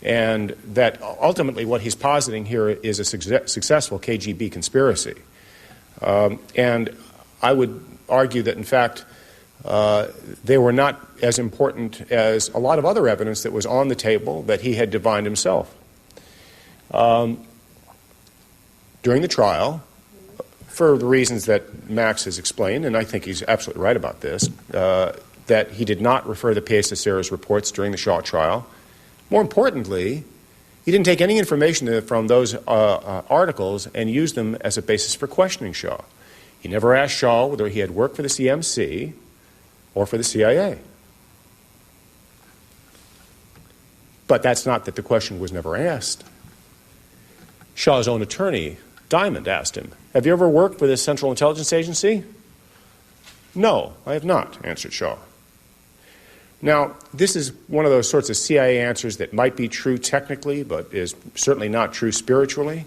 Speaker 3: and that ultimately what he's positing here is a successful KGB conspiracy. And I would argue that, in fact, they were not as important as a lot of other evidence that was on the table that he had divined himself. During the trial, for the reasons that Max has explained, and I think he's absolutely right about this, that he did not refer the Pièce de Serra's reports during the Shaw trial. More importantly, He didn't take any information from those articles and use them as a basis for questioning Shaw. He never asked Shaw whether he had worked for the CMC or for the CIA. But that's not that the question was never asked. Shaw's own attorney, Diamond, asked him, "Have you ever worked for the Central Intelligence Agency?" "No, I have not," answered Shaw. Now, this is one of those sorts of CIA answers that might be true technically, but is certainly not true spiritually.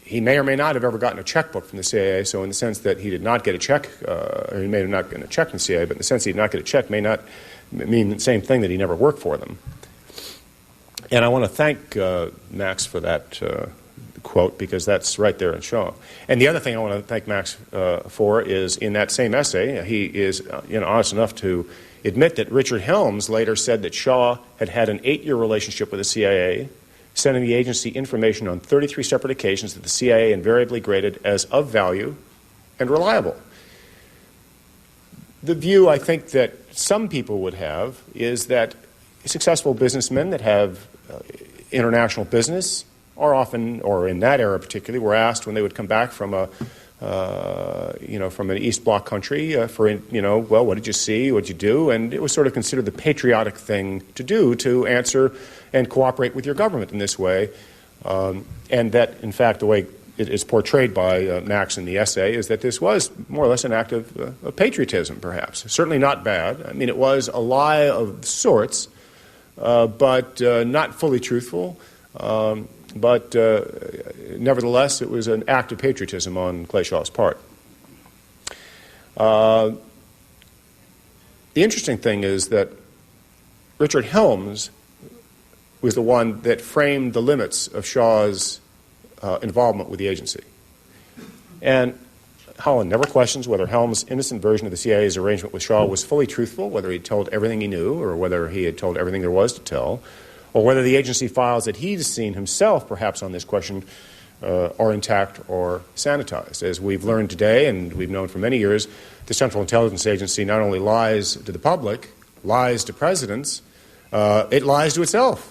Speaker 3: He may or may not have ever gotten a checkbook from the CIA, so in the sense that he did not get a check, or he may have not gotten a check from the CIA, but in the sense he did not get a check may not mean the same thing that he never worked for them. And I want to thank Max for that quote, because that's right there in Shaw. And the other thing I want to thank Max for is in that same essay, he is honest enough to admit that Richard Helms later said that Shaw had had an 8-year relationship with the CIA, sending the agency information on 33 separate occasions that the CIA invariably graded as of value and reliable. The view I think that some people would have is that successful businessmen that have international business are often, or in that era particularly, were asked when they would come back from from an East Bloc country well, what did you see, what did you do? And it was sort of considered the patriotic thing to do, to answer and cooperate with your government in this way. And that, in fact, the way it is portrayed by Max in the essay is that this was more or less an act of patriotism, perhaps. Certainly not bad. I mean, it was a lie of sorts, but not fully truthful. But nevertheless, it was an act of patriotism on Clay Shaw's part. The interesting thing is that Richard Helms was the one that framed the limits of Shaw's involvement with the agency. And Holland never questions whether Helms' innocent version of the CIA's arrangement with Shaw was fully truthful, whether he told everything he knew, or whether he had told everything there was to tell, or whether the agency files that he'd seen himself, perhaps on this question, are intact or sanitized. As we've learned today, and we've known for many years, the Central Intelligence Agency not only lies to the public, lies to presidents, it lies to itself.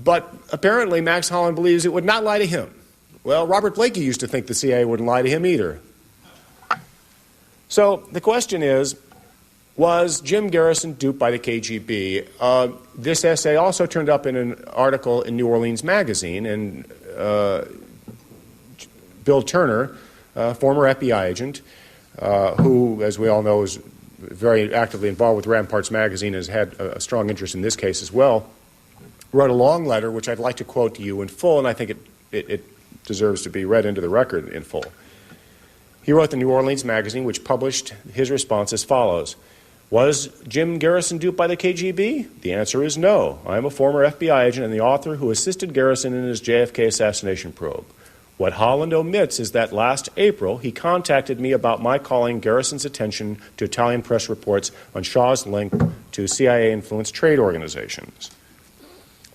Speaker 3: But apparently Max Holland believes it would not lie to him. Well, Robert Blakey used to think the CIA wouldn't lie to him either. So the question is, was Jim Garrison duped by the KGB? This essay also turned up in an article in New Orleans Magazine, and Bill Turner, former FBI agent, who, as we all know, is very actively involved with Ramparts Magazine, has had a strong interest in this case as well, wrote a long letter, which I'd like to quote to you in full, and I think it deserves to be read into the record in full. He wrote the New Orleans Magazine, which published his response as follows. Was Jim Garrison duped by the KGB? The answer is no. I am a former FBI agent and the author who assisted Garrison in his JFK assassination probe. What Holland omits is that last April he contacted me about my calling Garrison's attention to Italian press reports on Shaw's link to CIA-influenced trade organizations.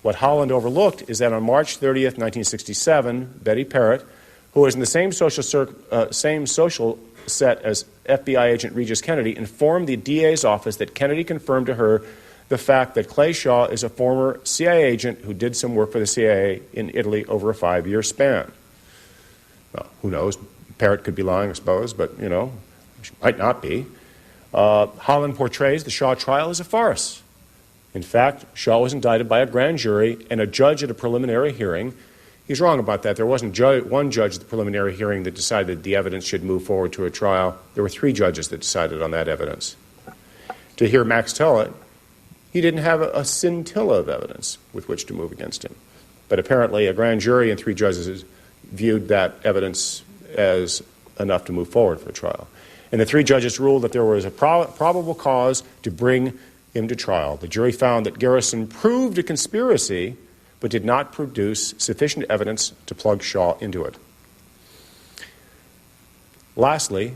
Speaker 3: What Holland overlooked is that on March 30th, 1967, Betty Parrott, who was in the same social set as FBI agent Regis Kennedy, informed the DA's office that Kennedy confirmed to her the fact that Clay Shaw is a former CIA agent who did some work for the CIA in Italy over a 5-year span. Well, who knows? Parrott could be lying, I suppose, but, she might not be. Holland portrays the Shaw trial as a farce. In fact, Shaw was indicted by a grand jury and a judge at a preliminary hearing. He's wrong about that. There wasn't one judge at the preliminary hearing that decided the evidence should move forward to a trial. There were 3 judges that decided on that evidence. To hear Max tell it, he didn't have a scintilla of evidence with which to move against him. But apparently a grand jury and 3 judges viewed that evidence as enough to move forward for a trial. And the 3 judges ruled that there was a probable cause to bring him to trial. The jury found that Garrison proved a conspiracy but did not produce sufficient evidence to plug Shaw into it. Lastly,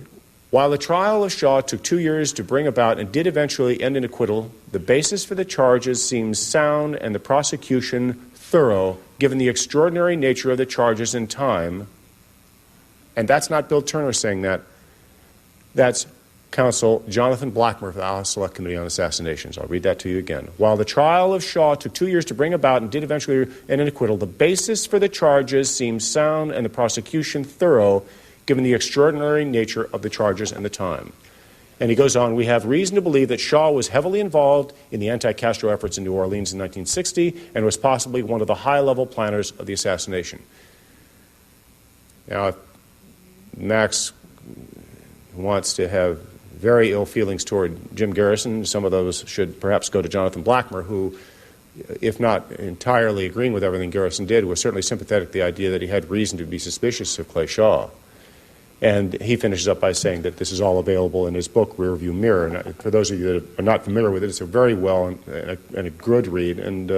Speaker 3: while the trial of Shaw took 2 years to bring about and did eventually end in acquittal, the basis for the charges seems sound and the prosecution thorough, given the extraordinary nature of the charges in time. And that's not Bill Turner saying that. That's counsel Jonathan Blackmer of the House Select Committee on Assassinations. I'll read that to you again. While the trial of Shaw took 2 years to bring about and did eventually end in acquittal, the basis for the charges seems sound and the prosecution thorough, given the extraordinary nature of the charges and the time. And he goes on, we have reason to believe that Shaw was heavily involved in the anti-Castro efforts in New Orleans in 1960 and was possibly one of the high-level planners of the assassination. Now, if Max wants to have very ill feelings toward Jim Garrison, some of those should perhaps go to Jonathan Blackmer, who, if not entirely agreeing with everything Garrison did, was certainly sympathetic to the idea that he had reason to be suspicious of Clay Shaw. And he finishes up by saying that this is all available in his book, Rearview Mirror. And for those of you that are not familiar with it, it's a very well and a good read and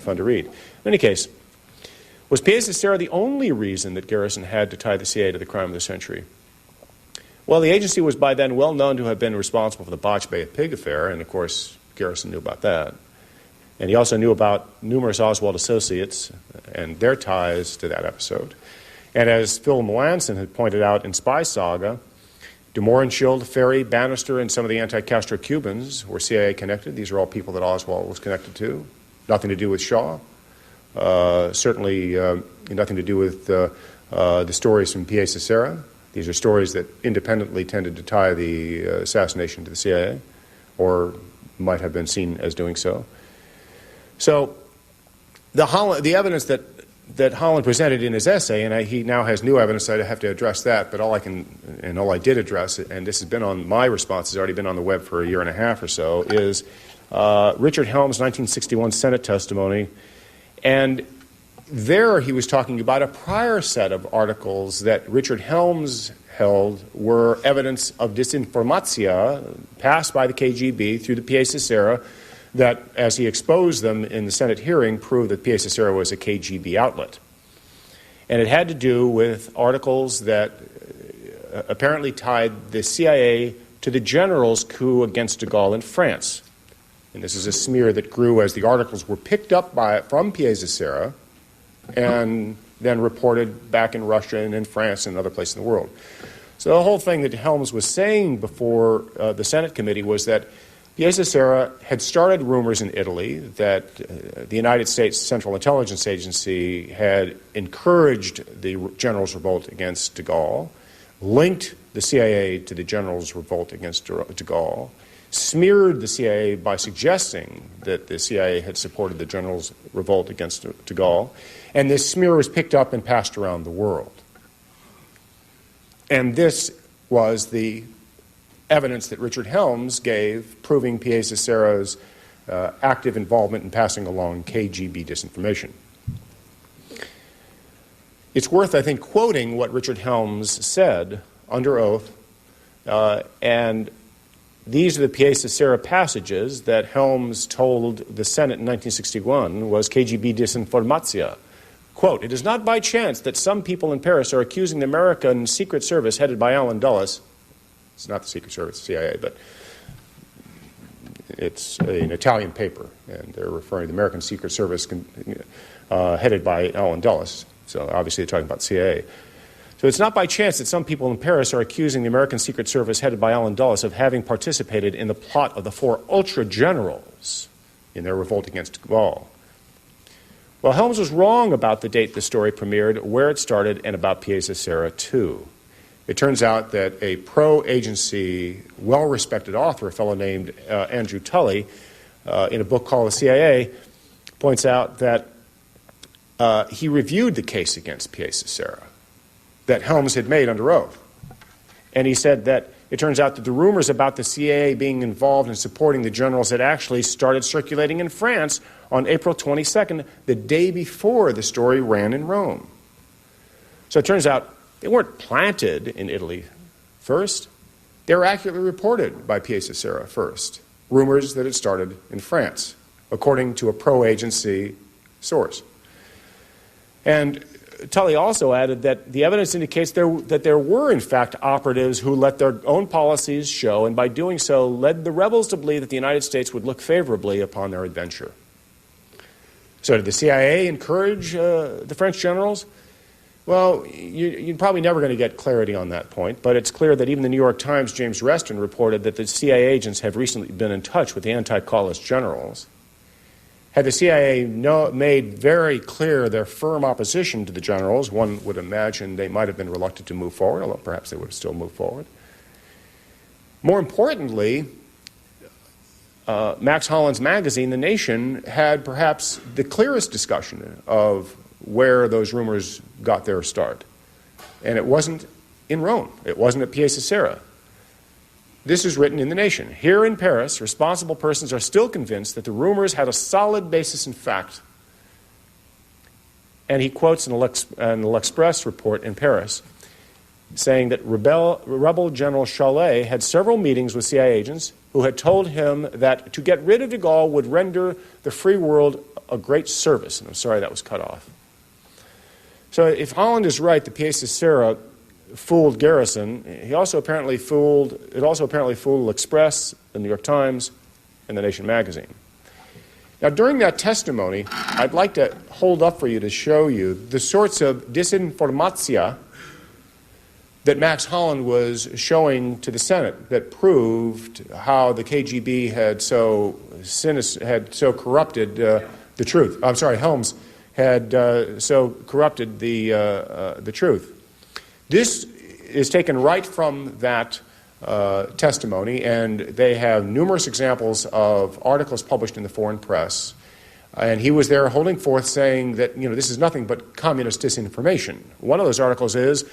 Speaker 3: fun to read. In any case, was Pièce de Serre the only reason that Garrison had to tie the CIA to the crime of the century? Well, the agency was by then well known to have been responsible for the Botch Bay of Pig affair, and of course, Garrison knew about that. And he also knew about numerous Oswald associates and their ties to that episode. And as Phil Melanson had pointed out in Spy Saga, de Mohrenschildt, Ferry, Bannister, and some of the anti-Castro Cubans were CIA connected. These are all people that Oswald was connected to. Nothing to do with Shaw. Certainly nothing to do with the stories from Pièce de Serre. These are stories that independently tended to tie the assassination to the CIA, or might have been seen as doing so. So the evidence that Holland presented in his essay, and he now has new evidence, so I have to address that, but all I did address, and this has been on my response, has already been on the web for a year and a half or so, is Richard Helm's 1961 Senate testimony. And there he was talking about a prior set of articles that Richard Helms held were evidence of disinformatia passed by the KGB through the Pièce de Serre, that, as he exposed them in the Senate hearing, proved that Pièce de Serre was a KGB outlet. And it had to do with articles that apparently tied the CIA to the general's coup against de Gaulle in France. And this is a smear that grew as the articles were picked up from Pièce de Serre and then reported back in Russia and in France and other places in the world. So the whole thing that Helms was saying before the Senate committee was that Pièce de Serre had started rumors in Italy that the United States Central Intelligence Agency had encouraged the general's revolt against de Gaulle, linked the CIA to the general's revolt against de Gaulle, smeared the CIA by suggesting that the CIA had supported the general's revolt against de Gaulle, and this smear was picked up and passed around the world. And this was the evidence that Richard Helms gave, proving Pièce de Serre's active involvement in passing along KGB disinformation. It's worth, I think, quoting what Richard Helms said under oath, and these are the Pièce de Serre passages that Helms told the Senate in 1961 was KGB disinformatia. Quote, "It is not by chance that some people in Paris are accusing the American Secret Service headed by Allen Dulles." It's not the Secret Service, CIA, but it's an Italian paper, and they're referring to the American Secret Service headed by Allen Dulles. So obviously they're talking about CIA. So it's not by chance that some people in Paris are accusing the American Secret Service headed by Allen Dulles of having participated in the plot of the four ultra-generals in their revolt against de Gaulle. Well, Helms was wrong about the date the story premiered, where it started, and about Pièce de Serre, too. It turns out that a pro-agency, well-respected author, a fellow named Andrew Tully, in a book called The CIA, points out that he reviewed the case against Pièce de Serre that Helms had made under oath. And he said that it turns out that the rumors about the CIA being involved in supporting the generals had actually started circulating in France on April 22nd, the day before the story ran in Rome. So it turns out they weren't planted in Italy first. They were accurately reported by Pièce de Serre first. Rumors that had started in France, according to a pro-agency source. And Tully also added that the evidence indicates that there were, in fact, operatives who let their own policies show, and by doing so led the rebels to believe that the United States would look favorably upon their adventure. So did the CIA encourage the French generals? Well, you're probably never going to get clarity on that point, but it's clear that even the New York Times' James Reston reported that the CIA agents have recently been in touch with the anti-Callist generals. Had the CIA made very clear their firm opposition to the generals, one would imagine they might have been reluctant to move forward, although perhaps they would have still moved forward. More importantly, Max Holland's magazine, The Nation, had perhaps the clearest discussion of where those rumors got their start. And it wasn't in Rome. It wasn't at Piacenza. This is written in The Nation. Here in Paris, responsible persons are still convinced that the rumors had a solid basis in fact. And he quotes an L'Express report in Paris saying that rebel General Chalais had several meetings with CIA agents who had told him that to get rid of de Gaulle would render the free world a great service. And I'm sorry that was cut off. So if Holland is right, the Piacenza fooled Garrison. It also apparently fooled L'Express, the New York Times, and the Nation magazine. Now, during that testimony, I'd like to hold up for you to show you the sorts of disinformatia that Max Holland was showing to the Senate that proved how the KGB had so corrupted the truth. I'm sorry, Helms had so corrupted the truth. This is taken right from that testimony, and they have numerous examples of articles published in the foreign press. And he was there holding forth saying that, this is nothing but communist disinformation. One of those articles is,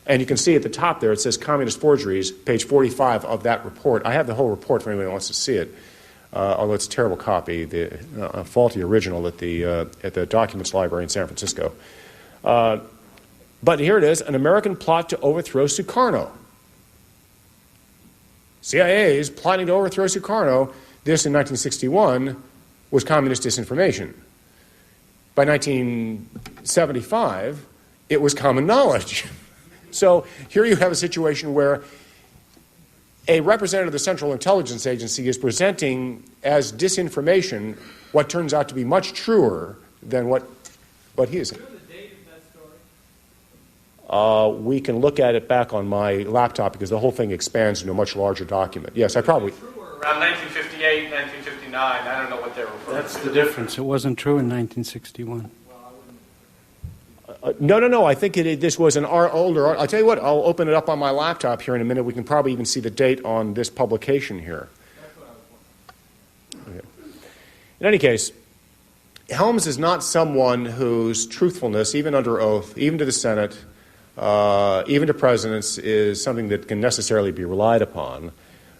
Speaker 3: and you can see at the top there, it says Communist Forgeries, page 45 of that report. I have the whole report for anyone who wants to see it, although it's a terrible copy, a faulty original at the Documents Library in San Francisco. But here it is, an American plot to overthrow Sukarno. CIA is plotting to overthrow Sukarno. This in 1961 was communist disinformation. By 1975, it was common knowledge. So here you have a situation where a representative of the Central Intelligence Agency is presenting as disinformation what turns out to be much truer than what he is saying.
Speaker 2: Do you know the date of that story?
Speaker 3: We can look at it back on my laptop because the whole thing expands into a much larger document. Yes, I probably...
Speaker 4: Around 1958, 1959, I don't know what they're referring to.
Speaker 2: That's the difference. It wasn't true in 1961.
Speaker 3: No. I think this was an older. I'll tell you what. I'll open it up on my laptop here in a minute. We can probably even see the date on this publication here.
Speaker 4: That's what I was wondering.
Speaker 3: Okay. In any case, Helms is not someone whose truthfulness, even under oath, even to the Senate, even to presidents, is something that can necessarily be relied upon.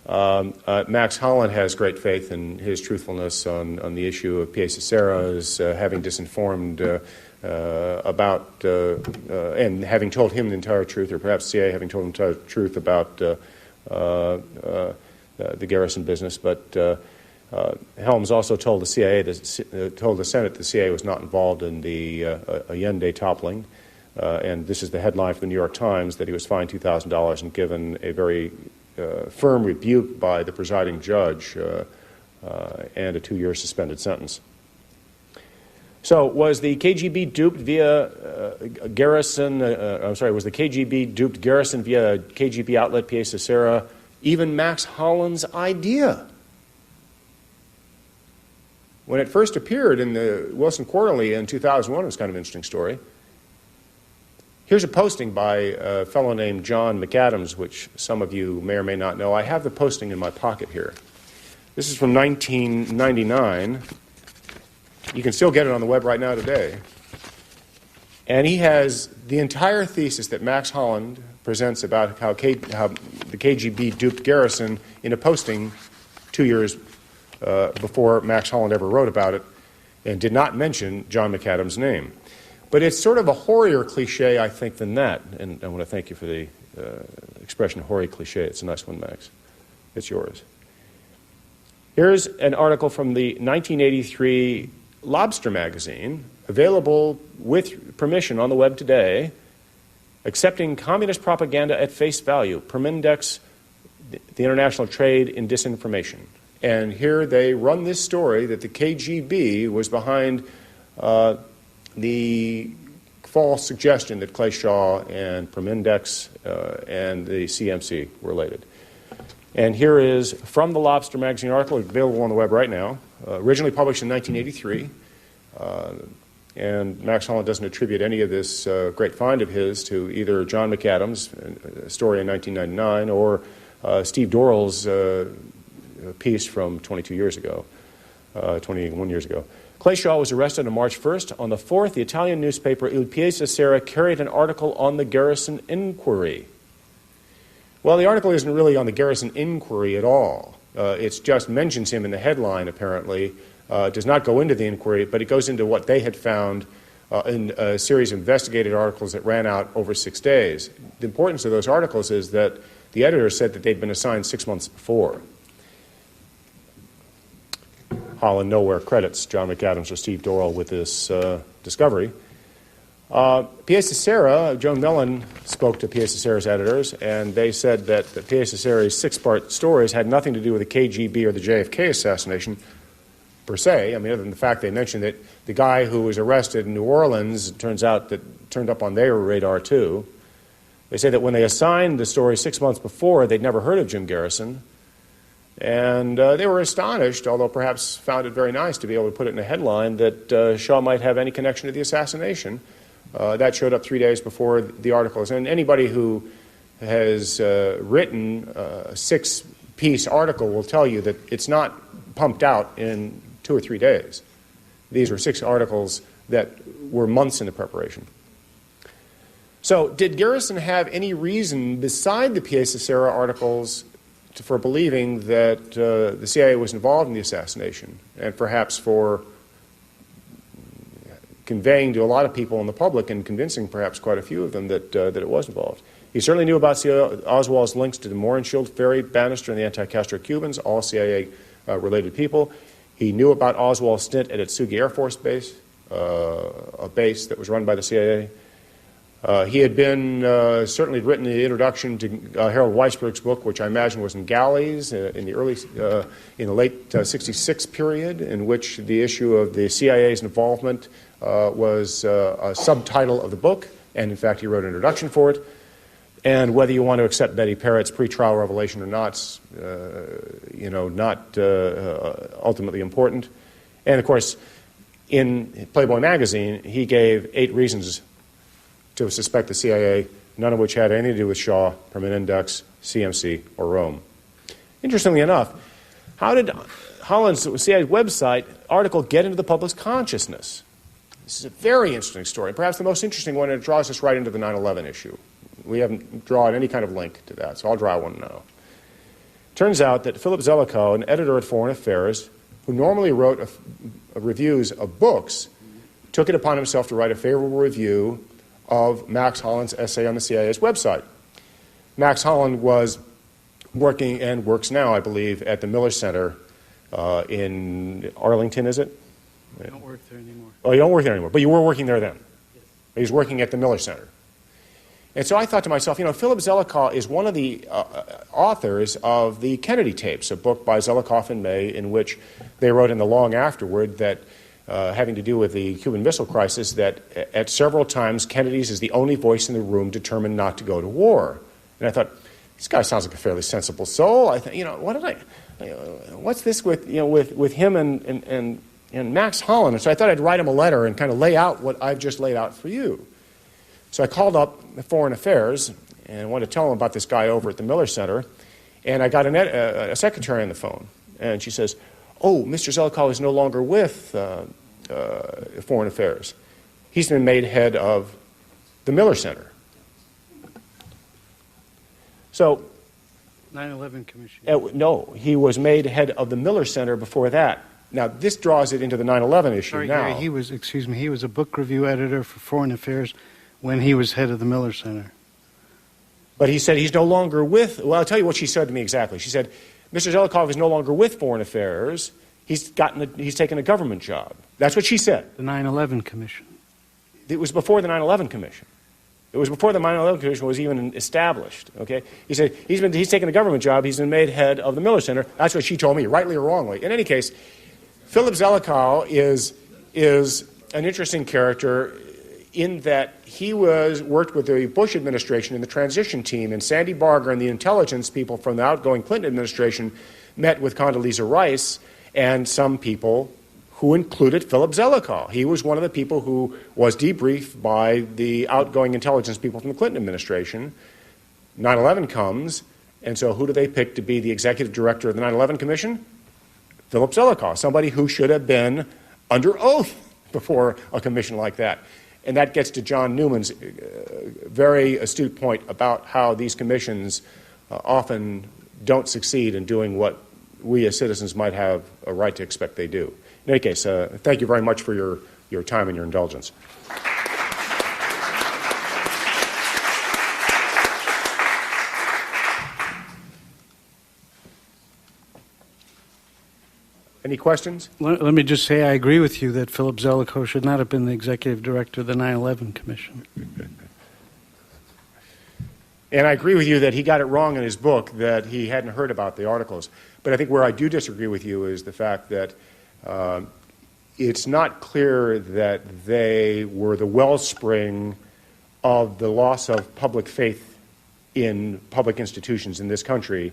Speaker 3: Max Holland has great faith in his truthfulness on the issue of Piacenza as having disinformed about and having told him the entire truth, or perhaps CIA having told him the entire truth about the Garrison business. But Helms also told the told the Senate the CIA was not involved in the Allende toppling. And this is the headline for the New York Times, that he was fined $2,000 and given a very firm rebuke by the presiding judge and a 2-year suspended sentence. So was the KGB duped via Garrison? Was the KGB duped Garrison via KGB outlet Piacenza even Max Holland's idea? When it first appeared in the Wilson Quarterly in 2001, it was kind of an interesting story. Here's a posting by a fellow named John McAdams, which some of you may or may not know. I have the posting in my pocket here. This is from 1999. You can still get it on the web right now today. And he has the entire thesis that Max Holland presents about how the KGB duped Garrison in a posting 2 years before Max Holland ever wrote about it, and did not mention John McAdams' name. But it's sort of a hoarier cliche, I think, than that. And I want to thank you for the expression hoary cliche. It's a nice one, Max. It's yours. Here's an article from the 1983 Lobster magazine, available with permission on the web today, accepting communist propaganda at face value, Permindex, the international trade in disinformation. And here they run this story that the KGB was behind the false suggestion that Clay Shaw and Permindex and the CMC were related. And here is from the Lobster magazine article, available on the web right now, originally published in 1983. And Max Holland doesn't attribute any of this great find of his to either John McAdams, a story in 1999, or Steve Dorrell's piece from 21 years ago. Clay Shaw was arrested on March 1st. On the 4th, the Italian newspaper Il Piazza Sera carried an article on the Garrison inquiry. Well, the article isn't really on the Garrison inquiry at all. It just mentions him in the headline, apparently. Does not go into the inquiry, but it goes into what they had found in a series of investigative articles that ran out over 6 days. The importance of those articles is that the editor said that they'd been assigned 6 months before. Holland nowhere credits John McAdams or Steve Dorrell with this discovery. Piazza Sera, Joan Mellon spoke to Piazza Sera's editors, and they said that the Piazza Sera's 6-part stories had nothing to do with the KGB or the JFK assassination per se. I mean, other than the fact they mentioned that the guy who was arrested in New Orleans, it turns out that turned up on their radar too. They say that when they assigned the story 6 months before, they'd never heard of Jim Garrison. And they were astonished, although perhaps found it very nice to be able to put it in a headline, that Shaw might have any connection to the assassination. That showed up 3 days before the articles. And anybody who has written a 6-piece article will tell you that it's not pumped out in 2 or 3 days. These were 6 articles that were months into preparation. So did Garrison have any reason beside the Piazza Sera articles for believing that the CIA was involved in the assassination, and perhaps for conveying to a lot of people in the public and convincing perhaps quite a few of them that it was involved? He certainly knew about Oswald's links to Morenshield, Ferry, Bannister, and the anti-Castro Cubans, all CIA-related people. He knew about Oswald's stint at Atsugi Air Force Base, a base that was run by the CIA. He had been certainly written the introduction to Harold Weisberg's book, which I imagine was in galleys in the late '66 period, in which the issue of the CIA's involvement was a subtitle of the book, and in fact he wrote an introduction for it. And whether you want to accept Betty Parrott's pre-trial revelation or not, not ultimately important. And of course, in Playboy magazine, he gave 8 reasons to suspect the CIA, none of which had anything to do with Shaw, Permin-Index, CMC, or Rome. Interestingly enough, how did Holland's CIA website article get into the public's consciousness? This is a very interesting story, perhaps the most interesting one, and it draws us right into the 9/11 issue. We haven't drawn any kind of link to that, so I'll draw one now. Turns out that Philip Zelikow, an editor at Foreign Affairs, who normally wrote reviews of books, took it upon himself to write a favorable review of Max Holland's essay on the CIA's website. Max Holland was working and works now, I believe, at the Miller Center in Arlington, is it?
Speaker 2: I don't work there anymore.
Speaker 3: Oh, you don't work there anymore, but you were working there then. Yes. He was working at the Miller Center. And so I thought to myself, Philip Zelikow is one of the authors of the Kennedy tapes, a book by Zelikow and May, in which they wrote in the long afterward that having to do with the Cuban Missile Crisis, that at several times Kennedy's is the only voice in the room determined not to go to war. And I thought, this guy sounds like a fairly sensible soul. I thought, what's this with him and Max Holland? And so I thought I'd write him a letter and kind of lay out what I've just laid out for you. So I called up Foreign Affairs and wanted to tell him about this guy over at the Miller Center. And I got a secretary on the phone. And she says, "Oh, Mr. Zelikow is no longer with Foreign Affairs. He's been made head of the Miller Center." So,
Speaker 2: 9/11 Commission.
Speaker 3: No, he was made head of the Miller Center before that. Now, this draws it into the 9/11 issue.
Speaker 2: Sorry,
Speaker 3: now.
Speaker 2: Gary, he was a book review editor for Foreign Affairs when he was head of the Miller Center.
Speaker 3: But he said he's no longer with, well, I'll tell you what she said to me exactly. She said, Mr. Zelikow is no longer with Foreign Affairs. He's taken a government job. That's what she said.
Speaker 2: The 9/11 Commission.
Speaker 3: It was before the 9/11 Commission. It was before the 9/11 Commission was even established. Okay, he said he's taken a government job. He's been made head of the Miller Center. That's what she told me, rightly or wrongly. In any case, Philip Zelikow is an interesting character. in that he worked with the Bush administration in the transition team, and Sandy Barger and the intelligence people from the outgoing Clinton administration met with Condoleezza Rice and some people who included Philip Zelikow. He was one of the people who was debriefed by the outgoing intelligence people from the Clinton administration. 9/11 comes, and so who do they pick to be the executive director of the 9/11 Commission? Philip Zelikow, somebody who should have been under oath before a commission like that. And that gets to John Newman's very astute point about how these commissions often don't succeed in doing what we as citizens might have a right to expect they do. In any case, thank you very much for your time and your indulgence. Any questions?
Speaker 2: Let me just say I agree with you that Philip Zelikow should not have been the executive director of the 9/11 Commission.
Speaker 3: And I agree with you that he got it wrong in his book, that he hadn't heard about the articles. But I think where I do disagree with you is the fact that it's not clear that they were the wellspring of the loss of public faith in public institutions in this country,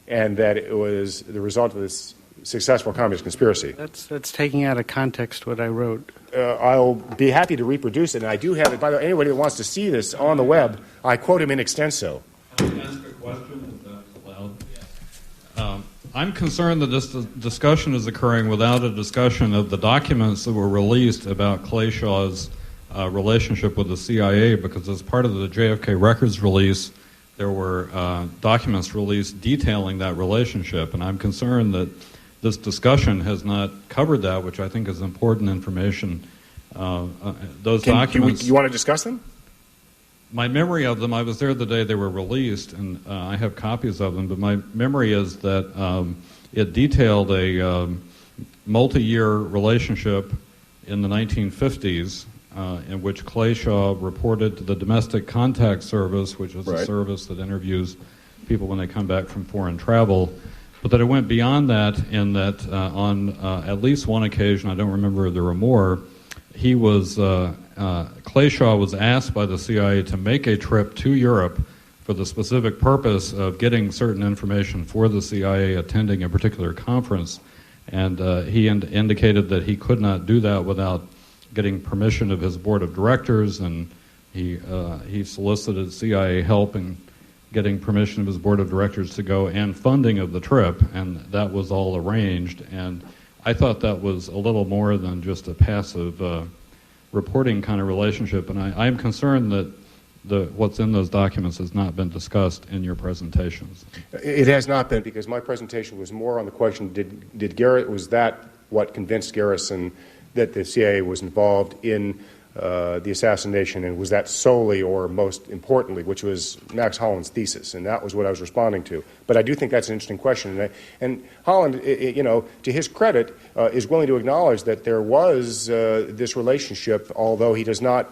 Speaker 3: and that it was the result of this successful communist conspiracy.
Speaker 2: That's taking out of context what I wrote.
Speaker 3: I'll be happy to reproduce it, and I do have it. By the way, anybody that wants to see this on the web, I quote him in extenso.
Speaker 5: Can I ask a question, if that's allowed? I'm concerned that this discussion is occurring without a discussion of the documents that were released about Clay Shaw's relationship with the CIA, because as part of the JFK records release, there were documents released detailing that relationship, and I'm concerned that this discussion has not covered that, which I think is important information. Those documents...
Speaker 3: You want to discuss them?
Speaker 5: My memory of them, I was there the day they were released, and I have copies of them, but my memory is that it detailed a multi-year relationship in the 1950s in which Clay Shaw reported to the Domestic Contact Service, which is a service that interviews people when they come back from foreign travel, but that it went beyond that in that on at least one occasion, I don't remember if there were more, he was... Clay Shaw was asked by the CIA to make a trip to Europe for the specific purpose of getting certain information for the CIA attending a particular conference, and he indicated that he could not do that without getting permission of his board of directors, and he solicited CIA help in getting permission of his board of directors to go and funding of the trip, and that was all arranged. And I thought that was a little more than just a passive reporting kind of relationship, and I am concerned that what's in those documents has not been discussed in your presentations.
Speaker 3: It has not been, because my presentation was more on the question, was that what convinced Garrison that the CIA was involved in the assassination, and was that solely or most importantly, which was Max Holland's thesis, and that was what I was responding to. But I do think that's an interesting question, and Holland, to his credit, is willing to acknowledge that there was this relationship, although he does not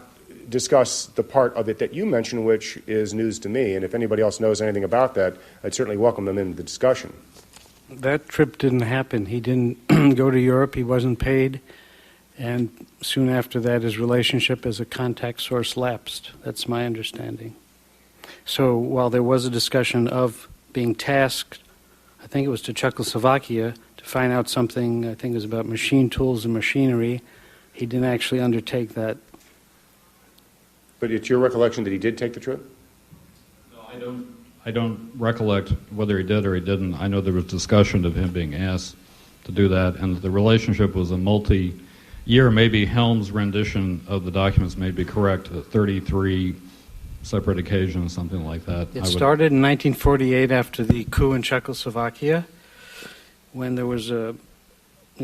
Speaker 3: discuss the part of it that you mentioned, which is news to me, and if anybody else knows anything about that, I'd certainly welcome them in the discussion.
Speaker 2: That trip didn't happen. He didn't go to Europe. He wasn't paid. And soon after that, his relationship as a contact source lapsed. That's my understanding. So while there was a discussion of being tasked, I think it was to Czechoslovakia, to find out something, I think it was about machine tools and machinery, he didn't actually undertake that.
Speaker 3: But it's your recollection that he did take the trip?
Speaker 5: No, I don't recollect whether he did or he didn't. I know there was discussion of him being asked to do that, and the relationship was a multi-year. Maybe Helm's rendition of the documents may be correct, 33 separate occasions, something like that.
Speaker 2: It started in 1948 after the coup in Czechoslovakia, when there was a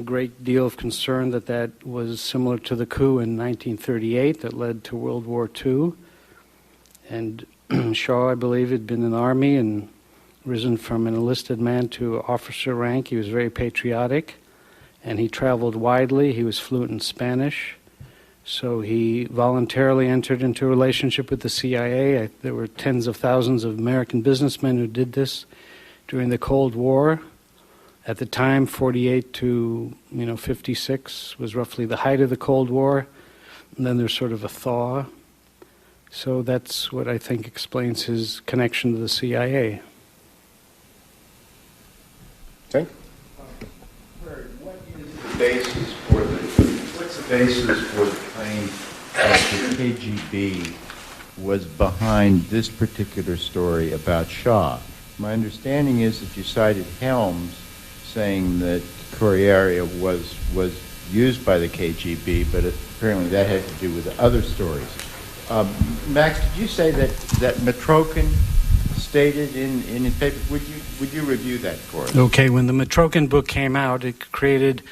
Speaker 2: great deal of concern that was similar to the coup in 1938 that led to World War II. And Shaw, I believe, had been in the Army and risen from an enlisted man to officer rank. He was very patriotic, and he traveled widely. He was fluent in Spanish. So he voluntarily entered into a relationship with the CIA. There were tens of thousands of American businessmen who did this during the Cold War. At the time, 48 to 56 was roughly the height of the Cold War. and then there's sort of a thaw. So that's what I think explains his connection to the CIA.
Speaker 3: Think?
Speaker 6: What is the basis for what's the basis for the claim that the KGB was behind this particular story about Shaw? My understanding is that you cited Helms saying that Corriere was used by the KGB, but apparently that had to do with other stories. Max, did you say that Mitrokhin stated in his paper? Would you review that for us?
Speaker 2: Okay, when the Mitrokhin book came out, it created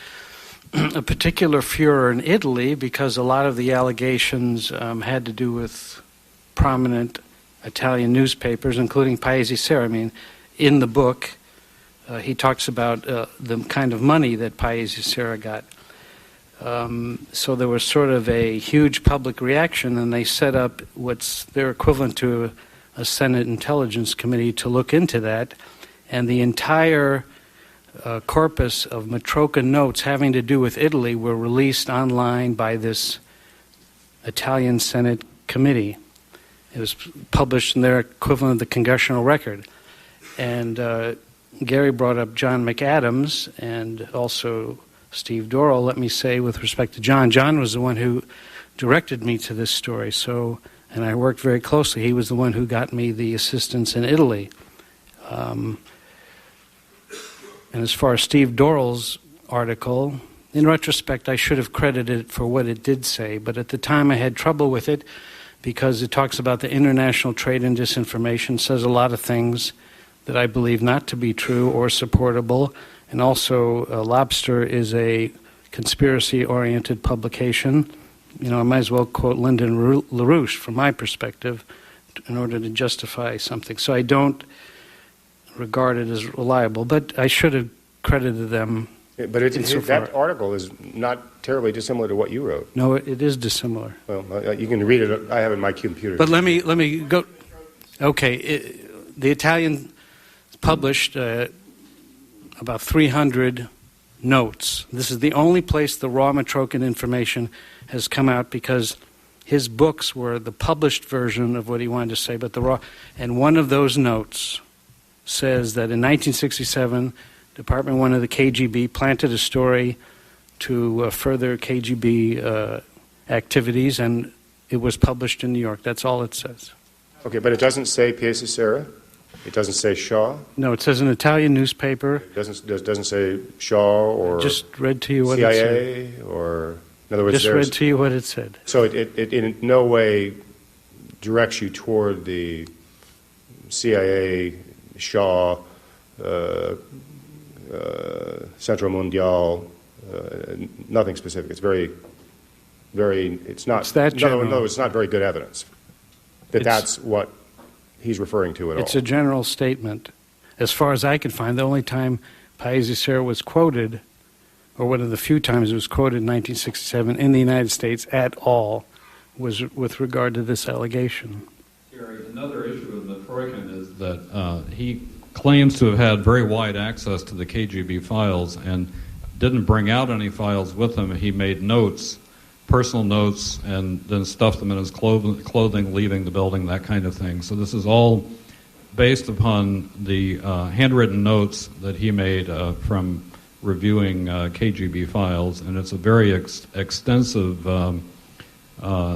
Speaker 2: a particular furor in Italy because a lot of the allegations had to do with prominent Italian newspapers, including Paese Sera. I mean, in the book, he talks about the kind of money that Paese Sera got. So there was sort of a huge public reaction, and they set up what's their equivalent to a Senate Intelligence Committee to look into that. And the entire corpus of Mitrokhin notes having to do with Italy were released online by this Italian Senate committee. It was published in their equivalent of the Congressional Record. And Gary brought up John McAdams and also Steve Dorrell. Let me say, with respect to John was the one who directed me to this story. So, and I worked very closely. He was the one who got me the assistance in Italy. And as far as Steve Dorrell's article, in retrospect, I should have credited it for what it did say. But at the time, I had trouble with it because it talks about the international trade in disinformation, says a lot of things that I believe not to be true or supportable. And also, Lobster is a conspiracy-oriented publication. You know, I might as well quote Lyndon LaRouche from my perspective in order to justify something. So I don't regard it as reliable, but I should have credited them.
Speaker 3: But that article is not terribly dissimilar to what you wrote.
Speaker 2: No, it is dissimilar.
Speaker 3: Well, you can read it. I have it in my computer.
Speaker 2: But let me go. Okay, the Italian published about 300 notes. This is the only place the raw Mitrokhin information has come out because his books were the published version of what he wanted to say, but the raw. And one of those notes says that in 1967, Department 1 of the KGB planted a story to further KGB activities, and it was published in New York. That's all it says.
Speaker 3: Okay, but it doesn't say Paese Sera? It doesn't say Shaw?
Speaker 2: No, it says an Italian newspaper.
Speaker 3: It doesn't say Shaw or
Speaker 2: just read to you what
Speaker 3: CIA
Speaker 2: it said.
Speaker 3: Or, in other words,
Speaker 2: just read to you what it said.
Speaker 3: So it in no way directs you toward the CIA, Shaw, Centro Mundial, nothing specific. It's very, it's not.
Speaker 2: It's that general.
Speaker 3: No, it's not very good evidence that's what he's referring to at all.
Speaker 2: It's a general statement. As far as I could find, the only time Paese Sera was quoted, or one of the few times it was quoted in 1967 in the United States at all, was with regard to this allegation.
Speaker 5: Gary, another issue with Mitrokhin is that he claims to have had very wide access to the KGB files and didn't bring out any files with him. He made notes, personal notes, and then stuffed them in his clothing, leaving the building, that kind of thing. So this is all based upon the handwritten notes that he made from reviewing KGB files, and it's a very extensive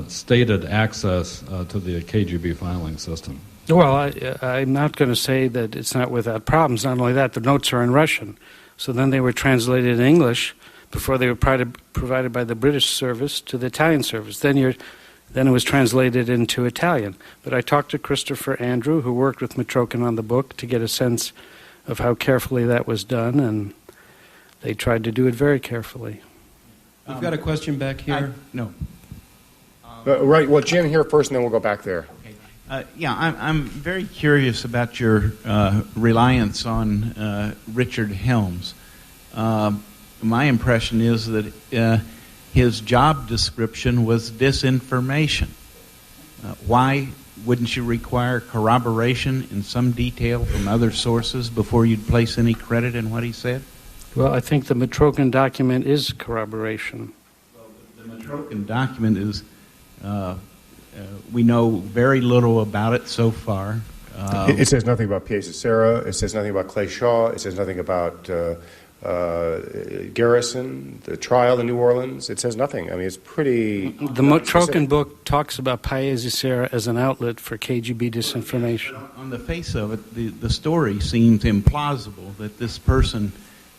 Speaker 5: stated access to the KGB filing system.
Speaker 2: Well, I'm not going to say that it's not without problems. Not only that, the notes are in Russian. So then they were translated in English before they were provided by the British service to the Italian service. Then it was translated into Italian. But I talked to Christopher Andrew, who worked with Mitrokhin on the book, to get a sense of how carefully that was done, and they tried to do it very carefully.
Speaker 7: We've got a question back here.
Speaker 1: No.
Speaker 3: Right. Well, Jim here first, and then we'll go back there.
Speaker 1: I'm very curious about your reliance on Richard Helms. My impression is that his job description was disinformation. Why wouldn't you require corroboration in some detail from other sources before you'd place any credit in what he said?
Speaker 2: Well, I think the Mitrokhin document is corroboration.
Speaker 1: Well, the Mitrokhin document is We know very little about it so far.
Speaker 3: It says nothing about Pièce Serra. It says nothing about Clay Shaw. It says nothing about Garrison, the trial in New Orleans. It says nothing. I mean, it's pretty...
Speaker 2: The Trocan book talks about Pièce Serra as an outlet for KGB disinformation.
Speaker 1: On the face of it, the story seems implausible that this person,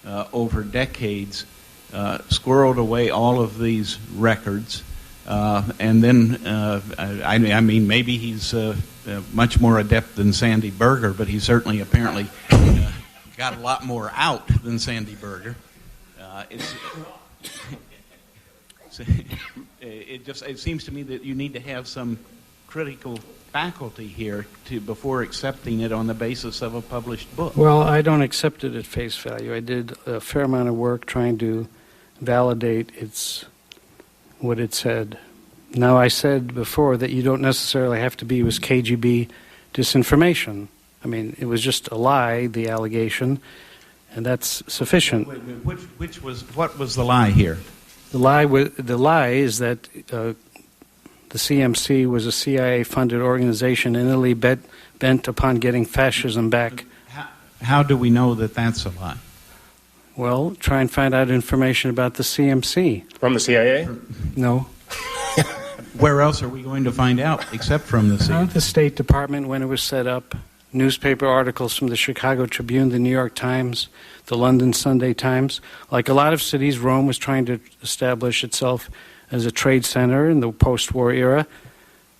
Speaker 1: over decades, squirreled away all of these records, and then, I mean, maybe he's much more adept than Sandy Berger, but he certainly apparently got a lot more out than Sandy Berger. It seems to me that you need to have some critical faculty here before accepting it on the basis of a published book.
Speaker 2: Well, I don't accept it at face value. I did a fair amount of work trying to validate what it said. Now, I said before that you don't necessarily have to be with KGB disinformation. I mean, it was just a lie, the allegation, and that's sufficient.
Speaker 1: What was the lie here?
Speaker 2: The lie is that the CMC was a CIA-funded organization in Italy bent upon getting fascism back.
Speaker 1: How do we know that that's a lie?
Speaker 2: Well, try and find out information about the CMC.
Speaker 3: From the CIA?
Speaker 2: No.
Speaker 1: Where else are we going to find out except from the CIA?
Speaker 2: The State Department when it was set up, newspaper articles from the Chicago Tribune, the New York Times, the London Sunday Times. Like a lot of cities, Rome was trying to establish itself as a trade center in the post-war era,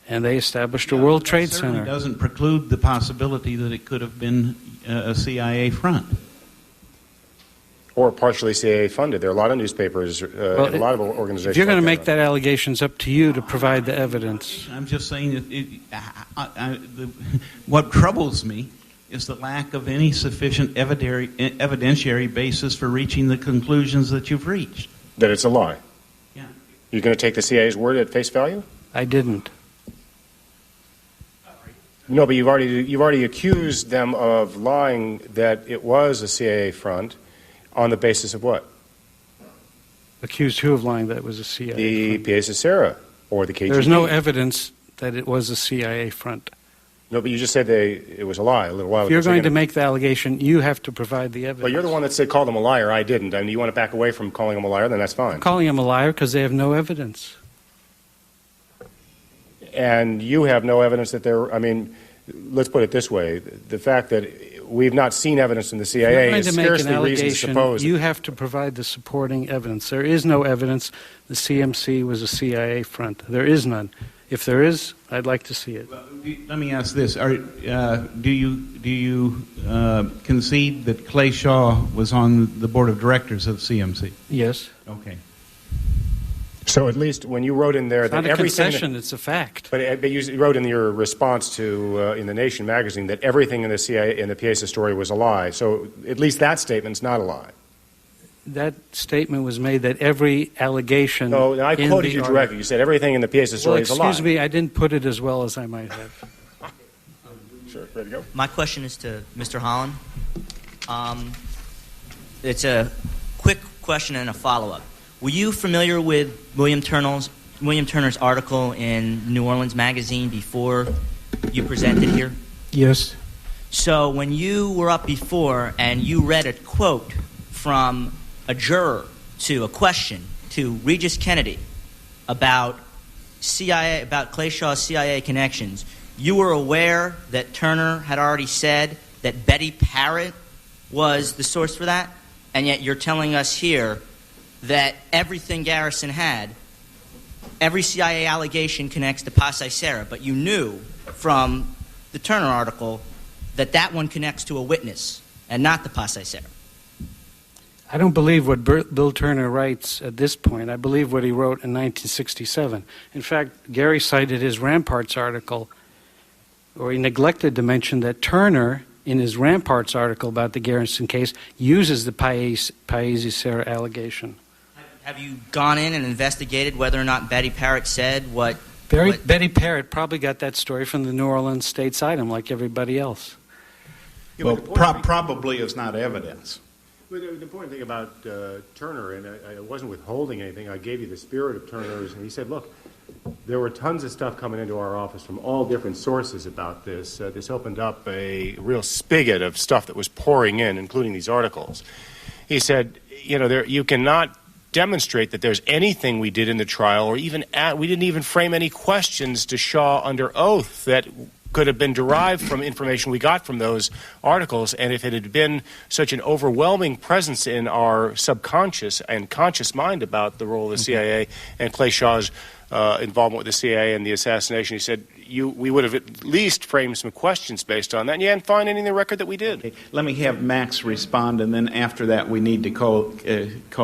Speaker 2: and they established a World Trade Center.
Speaker 1: It doesn't preclude the possibility that it could have been a CIA front.
Speaker 3: Or partially CIA funded. There are a lot of newspapers, and a lot of organizations.
Speaker 2: If you're going to
Speaker 3: like
Speaker 2: make that allegation, it's up to you to provide the evidence.
Speaker 1: I'm just saying that what troubles me is the lack of any sufficient evidentiary basis for reaching the conclusions that you've reached.
Speaker 3: That it's a lie.
Speaker 1: Yeah.
Speaker 3: You're going to take the CIA's word at face value?
Speaker 2: I didn't.
Speaker 3: No, but you've already accused them of lying that it was a CIA front. On the basis of what?
Speaker 2: Accused who of lying that it was a CIA
Speaker 3: The
Speaker 2: front?
Speaker 3: Pièce Serra or the KGB.
Speaker 2: There's no evidence that it was a CIA front.
Speaker 3: No, but you just said it was a lie a little while ago.
Speaker 2: If you're going to make the allegation, you have to provide the evidence.
Speaker 3: Well, you're the one that said call them a liar. I didn't. I mean, you want to back away from calling them a liar, then that's fine.
Speaker 2: I'm calling them a liar because they have no evidence.
Speaker 3: And you have no evidence that they're, I mean, let's put it this way. The fact that we've not seen evidence in the CIA is scarcely reason to suppose.
Speaker 2: You have to provide the supporting evidence. There is no evidence the CMC was a CIA front. There is none. If there is, I'd like to see it.
Speaker 1: Well, let me ask this: do you concede that Clay Shaw was on the board of directors of CMC?
Speaker 2: Yes.
Speaker 1: Okay.
Speaker 3: So at least when you wrote in there
Speaker 2: It's
Speaker 3: that
Speaker 2: not a
Speaker 3: everything,
Speaker 2: concession; it's a fact.
Speaker 3: but you wrote in your response to in the Nation magazine that everything in the CIA in the Pièce story was a lie. So at least that statement's not a lie.
Speaker 2: That statement was made that every allegation.
Speaker 3: No, I quoted you directly. You said everything in the Pièce story is a lie.
Speaker 2: Excuse me, I didn't put it as well as I might have.
Speaker 3: Sure, ready to go.
Speaker 8: My question is to Mr. Holland. It's a quick question and a follow-up. Were you familiar with William Turner's article in New Orleans Magazine before you presented here?
Speaker 2: Yes.
Speaker 8: So when you were up before and you read a quote from a juror to a question to Regis Kennedy about Clay Shaw's CIA connections, you were aware that Turner had already said that Betty Parrott was the source for that, and yet you're telling us here that everything Garrison had, every CIA allegation connects to Pièce Serra, but you knew from the Turner article that that one connects to a witness and not the Pièce Serra.
Speaker 2: I don't believe what Bill Turner writes at this point. I believe what he wrote in 1967. In fact, Gary cited his Ramparts article, or he neglected to mention that Turner, in his Ramparts article about the Garrison case, uses the Pièce Serra allegation.
Speaker 8: Have you gone in and investigated whether or not Betty Parrott said what...
Speaker 2: Betty Parrott probably got that story from the New Orleans States Item like everybody else.
Speaker 1: Well, probably is not evidence.
Speaker 3: Well, the important thing about Turner, and I wasn't withholding anything, I gave you the spirit of Turner's, and he said, look, there were tons of stuff coming into our office from all different sources about this. This opened up a real spigot of stuff that was pouring in, including these articles. He said, you cannot demonstrate that there's anything we did in the trial, or even we didn't even frame any questions to Shaw under oath that could have been derived from information we got from those articles. And if it had been such an overwhelming presence in our subconscious and conscious mind about the role of the CIA and Clay Shaw's involvement with the CIA and the assassination, he said, we would have at least framed some questions based on that. And you didn't find anything in the record that we did.
Speaker 1: Okay. Let me have Max respond, and then after that we need to call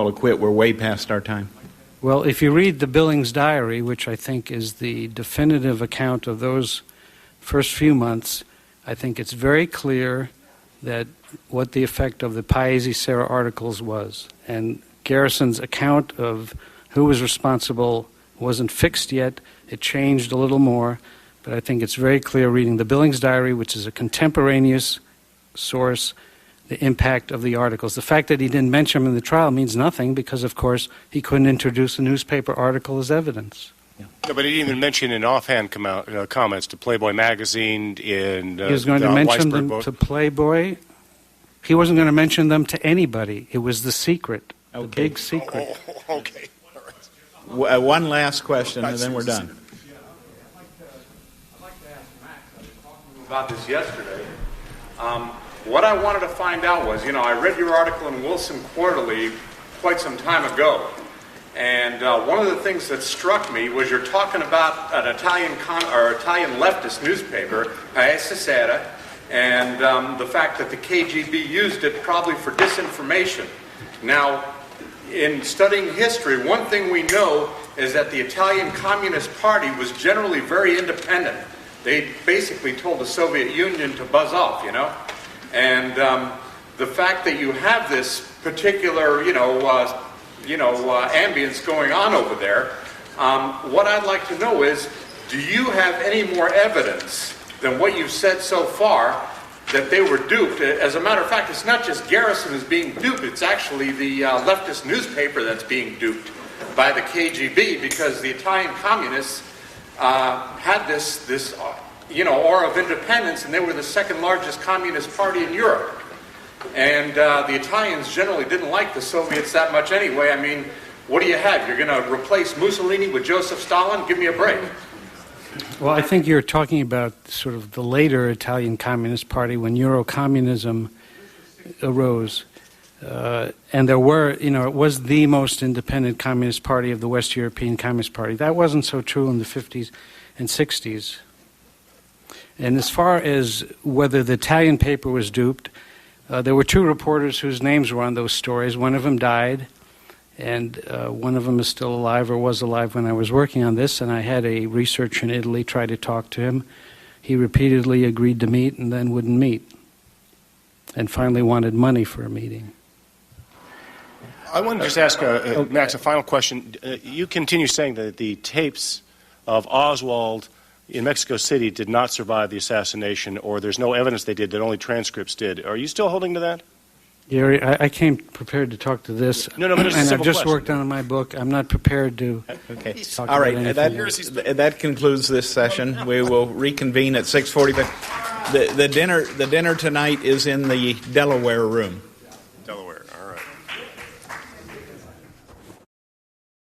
Speaker 1: a quit. We're way past our time.
Speaker 2: Well, if you read the Billings diary, which I think is the definitive account of those first few months, I think it's very clear that what the effect of the Paesi-Serra articles was. And Garrison's account of who was responsible wasn't fixed yet. It changed a little more. But I think it's very clear reading the Billings diary, which is a contemporaneous source, the impact of the articles. The fact that he didn't mention them in the trial means nothing because, of course, he couldn't introduce a newspaper article as evidence.
Speaker 3: Yeah. No, but he didn't even mention in offhand comments to Playboy magazine, in
Speaker 2: he was going to mention them
Speaker 3: book.
Speaker 2: To Playboy. He wasn't going to mention them to anybody. It was the secret, the big secret.
Speaker 3: Oh, okay. All right.
Speaker 1: One last question, and then we're done.
Speaker 4: I'd like to ask Max. I was talking about this yesterday. What I wanted to find out was, I read your article in Wilson Quarterly quite some time ago. And one of the things that struck me was you're talking about an Italian leftist newspaper, Paesi Serra, and the fact that the KGB used it probably for disinformation. Now, in studying history, one thing we know is that the Italian Communist Party was generally very independent. They basically told the Soviet Union to buzz off, And the fact that you have this particular, ambience going on over there, what I'd like to know is, do you have any more evidence than what you've said so far that they were duped? As a matter of fact, it's not just Garrison who's being duped, it's actually the leftist newspaper that's being duped by the KGB, because the Italian communists had this aura of independence, and they were the second largest communist party in Europe. And the Italians generally didn't like the Soviets that much anyway. I mean, what do you have? You're going to replace Mussolini with Joseph Stalin? Give me a break.
Speaker 2: Well, I think you're talking about sort of the later Italian Communist Party when Eurocommunism arose. And there were, it was the most independent Communist Party of the West European Communist Party. That wasn't so true in the 50s and 60s. And as far as whether the Italian paper was duped, there were two reporters whose names were on those stories. One of them died, and one of them is still alive or was alive when I was working on this, and I had a researcher in Italy try to talk to him. He repeatedly agreed to meet and then wouldn't meet, and finally wanted money for a meeting.
Speaker 3: I want to just ask Max a final question. You continue saying that the tapes of Oswald in Mexico City did not survive the assassination, or there's no evidence they did, that only transcripts did. Are you still holding to that?
Speaker 2: Gary, I came prepared to talk to this,
Speaker 3: but it's
Speaker 2: and
Speaker 3: a
Speaker 2: I've just
Speaker 3: question.
Speaker 2: worked on my book. I'm not prepared to talk
Speaker 1: All right,
Speaker 2: about anything.
Speaker 1: that concludes this session. We will reconvene at 6:45. The dinner tonight is in the Delaware room.